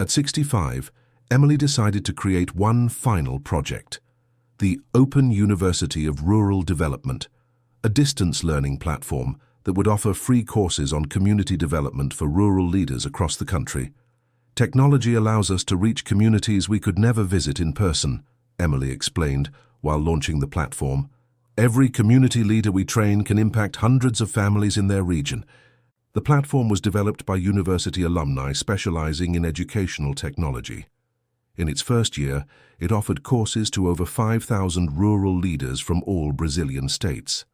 At 65, Emily decided to create one final project, the Open University of Rural Development, a distance learning platform that would offer free courses on community development for rural leaders across the country. "Technology allows us to reach communities we could never visit in person," Emily explained while launching the platform. "Every community leader we train can impact hundreds of families in their region." The platform was developed by university alumni specializing in educational technology. In its first year, it offered courses to over 5,000 rural leaders from all Brazilian states.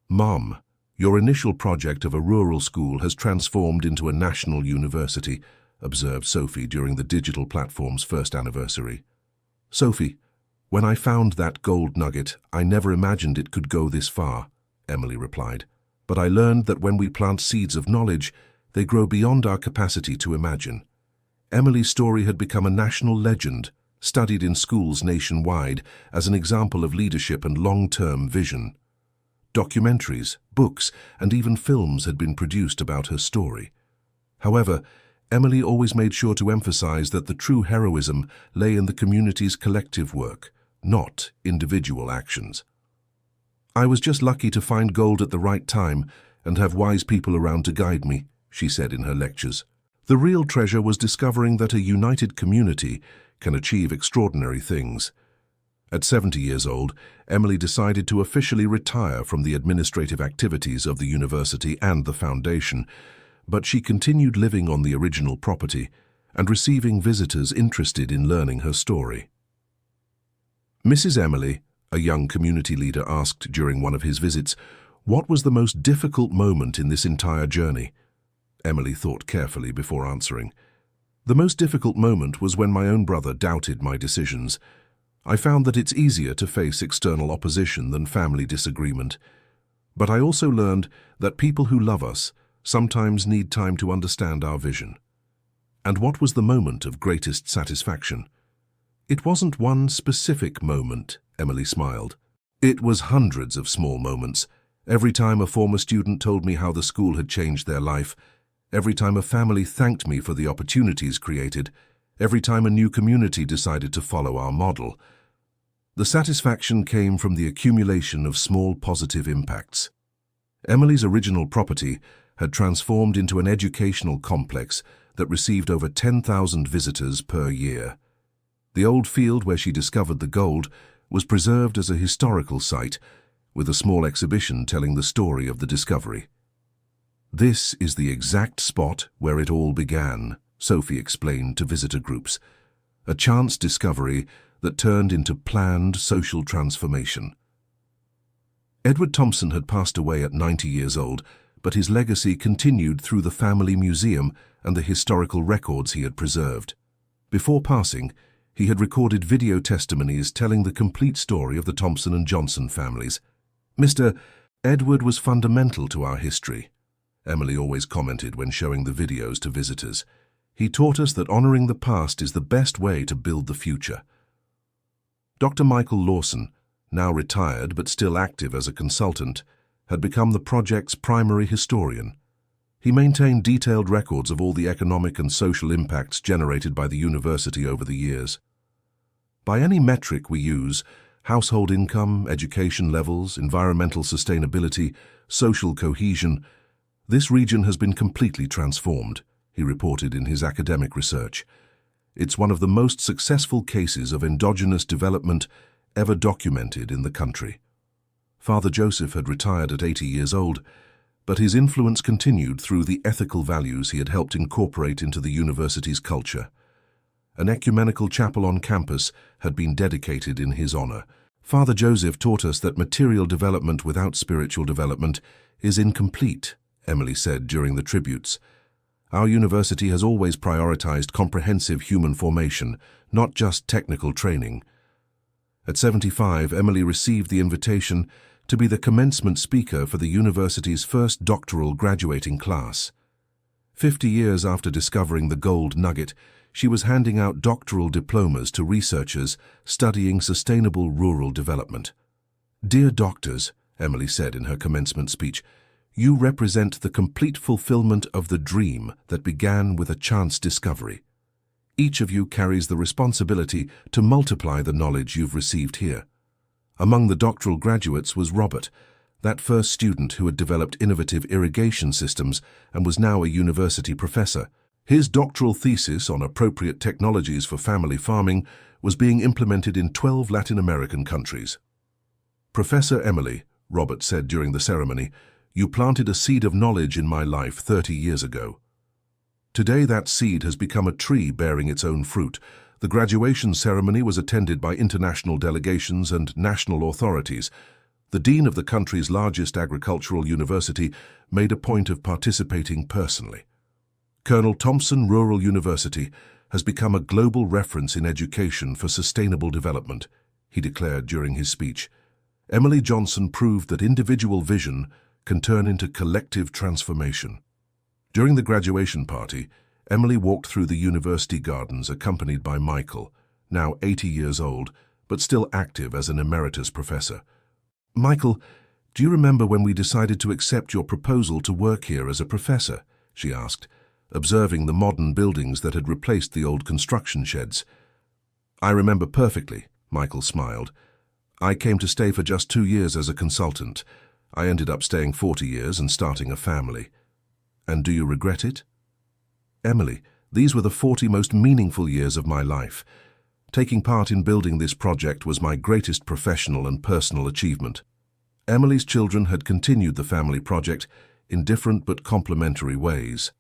"Mom, your initial project of a rural school has transformed into a national university," observed Sophie during the digital platform's first anniversary. "Sophie, when I found that gold nugget, I never imagined it could go this far," Emily replied. "But I learned that when we plant seeds of knowledge, they grow beyond our capacity to imagine." Emily's story had become a national legend, studied in schools nationwide as an example of leadership and long-term vision. Documentaries, books, and even films had been produced about her story. However, Emily always made sure to emphasize that the true heroism lay in the community's collective work, not individual actions. "I was just lucky to find gold at the right time and have wise people around to guide me," she said in her lectures. The real treasure was discovering that a united community can achieve extraordinary things. At 70 years old, Emily decided to officially retire from the administrative activities of the university and the foundation, but she continued living on the original property and receiving visitors interested in learning her story. Mrs. Emily, a young community leader, asked during one of his visits, "What was the most difficult moment in this entire journey?" Emily thought carefully before answering. "The most difficult moment was when my own brother doubted my decisions. I found that it's easier to face external opposition than family disagreement. But I also learned that people who love us sometimes need time to understand our vision." And what was the moment of greatest satisfaction? "It wasn't one specific moment," Emily smiled. "It was hundreds of small moments. Every time a former student told me how the school had changed their life, every time a family thanked me for the opportunities created, every time a new community decided to follow our model. The satisfaction came from the accumulation of small positive impacts." Emily's original property had transformed into an educational complex that received over 10,000 visitors per year. The old field where she discovered the gold was preserved as a historical site, with a small exhibition telling the story of the discovery. "This is the exact spot where it all began," Sophie explained to visitor groups. "A chance discovery that turned into planned social transformation." Edward Thompson had passed away at 90 years old, but his legacy continued through the family museum and the historical records he had preserved. Before passing, he had recorded video testimonies telling the complete story of the Thompson and Johnson families. "Mr. Edward was fundamental to our history," Emily always commented when showing the videos to visitors. "He taught us that honoring the past is the best way to build the future." Dr. Michael Lawson, now retired but still active as a consultant, had become the project's primary historian. He maintained detailed records of all the economic and social impacts generated by the university over the years. By any metric we use, household income, education levels, environmental sustainability, social cohesion, this region has been completely transformed, he reported in his academic research. It's one of the most successful cases of endogenous development ever documented in the country. Father Joseph had retired at 80 years old, but his influence continued through the ethical values he had helped incorporate into the university's culture. An ecumenical chapel on campus had been dedicated in his honor. Father Joseph taught us that material development without spiritual development is incomplete, Emily said during the tributes. Our university has always prioritized comprehensive human formation, not just technical training. At 75, Emily received the invitation to be the commencement speaker for the university's first doctoral graduating class. 50 years after discovering the gold nugget, she was handing out doctoral diplomas to researchers studying sustainable rural development. "Dear doctors," Emily said in her commencement speech, "you represent the complete fulfillment of the dream that began with a chance discovery. Each of you carries the responsibility to multiply the knowledge you've received here." Among the doctoral graduates was Robert, that first student who had developed innovative irrigation systems and was now a university professor. His doctoral thesis on appropriate technologies for family farming was being implemented in 12 Latin American countries. "Professor Emily," Robert said during the ceremony, "you planted a seed of knowledge in my life 30 years ago. Today that seed has become a tree bearing its own fruit, The graduation ceremony was attended by international delegations and national authorities. The dean of the country's largest agricultural university made a point of participating personally. Colonel Thompson Rural University has become a global reference in education for sustainable development, he declared during his speech. Emily Johnson proved that individual vision can turn into collective transformation. During the graduation party, Emily walked through the university gardens accompanied by Michael, now 80 years old, but still active as an emeritus professor. "Michael, do you remember when we decided to accept your proposal to work here as a professor?" she asked, observing the modern buildings that had replaced the old construction sheds. "I remember perfectly," Michael smiled. "I came to stay for just 2 years as a consultant. I ended up staying 40 years and starting a family." "And do you regret it?" "Emily, these were the 40 most meaningful years of my life. Taking part in building this project was my greatest professional and personal achievement." Emily's children had continued the family project in different but complementary ways.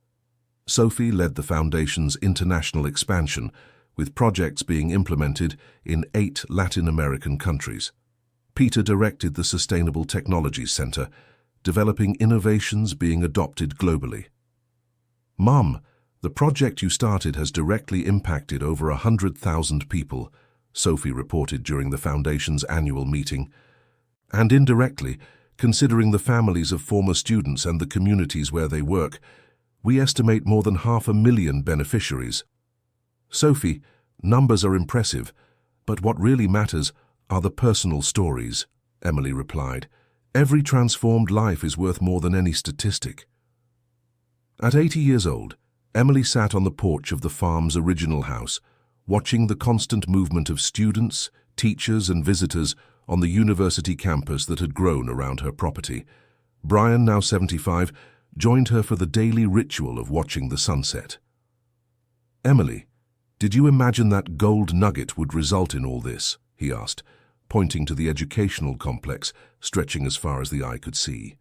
Sophie led the Foundation's international expansion, with projects being implemented in 8 Latin American countries. Peter directed the Sustainable Technologies Center, developing innovations being adopted globally. "Mom, the project you started has directly impacted over 100,000 people," Sophie reported during the Foundation's annual meeting. "And indirectly, considering the families of former students and the communities where they work, we estimate more than 500,000 beneficiaries." "Sophie, numbers are impressive, but what really matters are the personal stories," Emily replied. "Every transformed life is worth more than any statistic." At 80 years old, Emily sat on the porch of the farm's original house, watching the constant movement of students, teachers and visitors on the university campus that had grown around her property. Brian, now 75, joined her for the daily ritual of watching the sunset. "Emily, did you imagine that gold nugget would result in all this?" he asked, pointing to the educational complex stretching as far as the eye could see.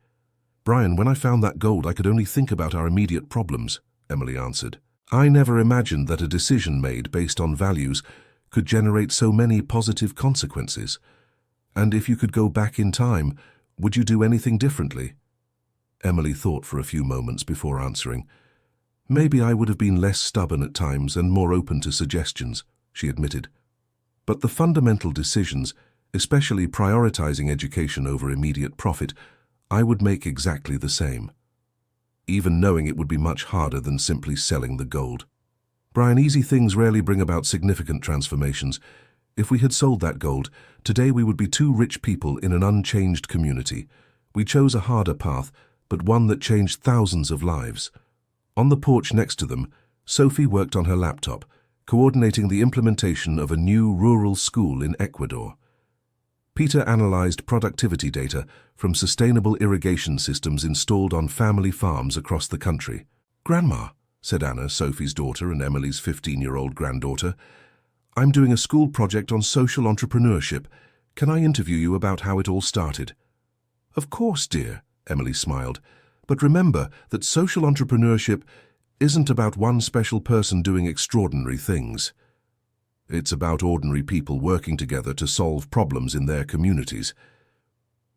"Brian, when I found that gold, I could only think about our immediate problems," Emily answered. "I never imagined that a decision made based on values could generate so many positive consequences. And if you could go back in time, would you do anything differently?" Emily thought for a few moments before answering. "Maybe I would have been less stubborn at times and more open to suggestions," she admitted. "But the fundamental decisions, especially prioritizing education over immediate profit, I would make exactly the same, even knowing it would be much harder than simply selling the gold. Brian, easy things rarely bring about significant transformations. If we had sold that gold, today we would be 2 rich people in an unchanged community. We chose a harder path, but one that changed thousands of lives." On the porch next to them, Sophie worked on her laptop, coordinating the implementation of a new rural school in Ecuador. Peter analyzed productivity data from sustainable irrigation systems installed on family farms across the country. "Grandma," said Anna, Sophie's daughter and Emily's 15-year-old granddaughter, "I'm doing a school project on social entrepreneurship. Can I interview you about how it all started?" "Of course, dear," Emily smiled. "But remember that social entrepreneurship isn't about one special person doing extraordinary things. It's about ordinary people working together to solve problems in their communities."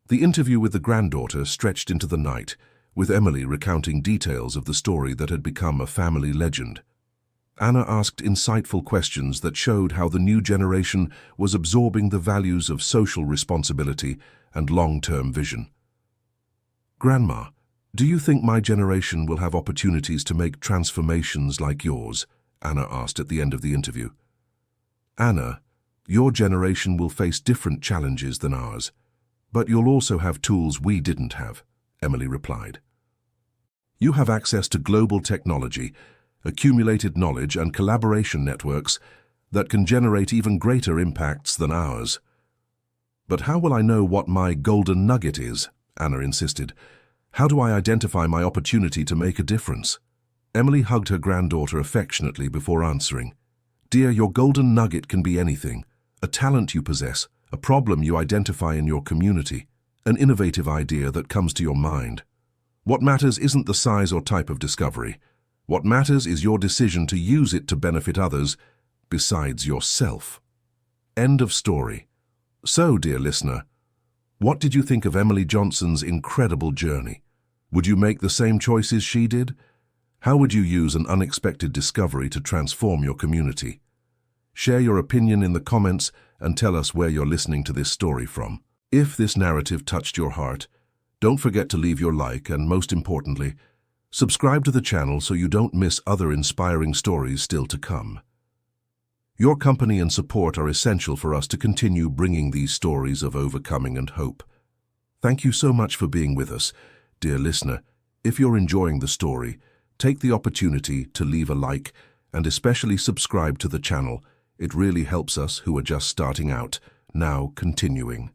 The interview with the granddaughter stretched into the night, with Emily recounting details of the story that had become a family legend. Anna asked insightful questions that showed how the new generation was absorbing the values of social responsibility and long-term vision. "Grandma, do you think my generation will have opportunities to make transformations like yours?" Anna asked at the end of the interview. "Anna, your generation will face different challenges than ours, but you'll also have tools we didn't have," Emily replied. "You have access to global technology, accumulated knowledge and collaboration networks that can generate even greater impacts than ours." "But how will I know what my golden nugget is?" Anna insisted. "How do I identify my opportunity to make a difference?" Emily hugged her granddaughter affectionately before answering. "Dear, your golden nugget can be anything. A talent you possess, a problem you identify in your community, an innovative idea that comes to your mind. What matters isn't the size or type of discovery. What matters is your decision to use it to benefit others besides yourself. End of story. So, dear listener, what did you think of Emily Johnson's incredible journey? Would you make the same choices she did? How would you use an unexpected discovery to transform your community? Share your opinion in the comments and tell us where you're listening to this story from. If this narrative touched your heart, don't forget to leave your like and, most importantly, subscribe to the channel so you don't miss other inspiring stories still to come. Your company and support are essential for us to continue bringing these stories of overcoming and hope. Thank you so much for being with us, dear listener. If you're enjoying the story, take the opportunity to leave a like and especially subscribe to the channel. It really helps us who are just starting out. Now, continuing.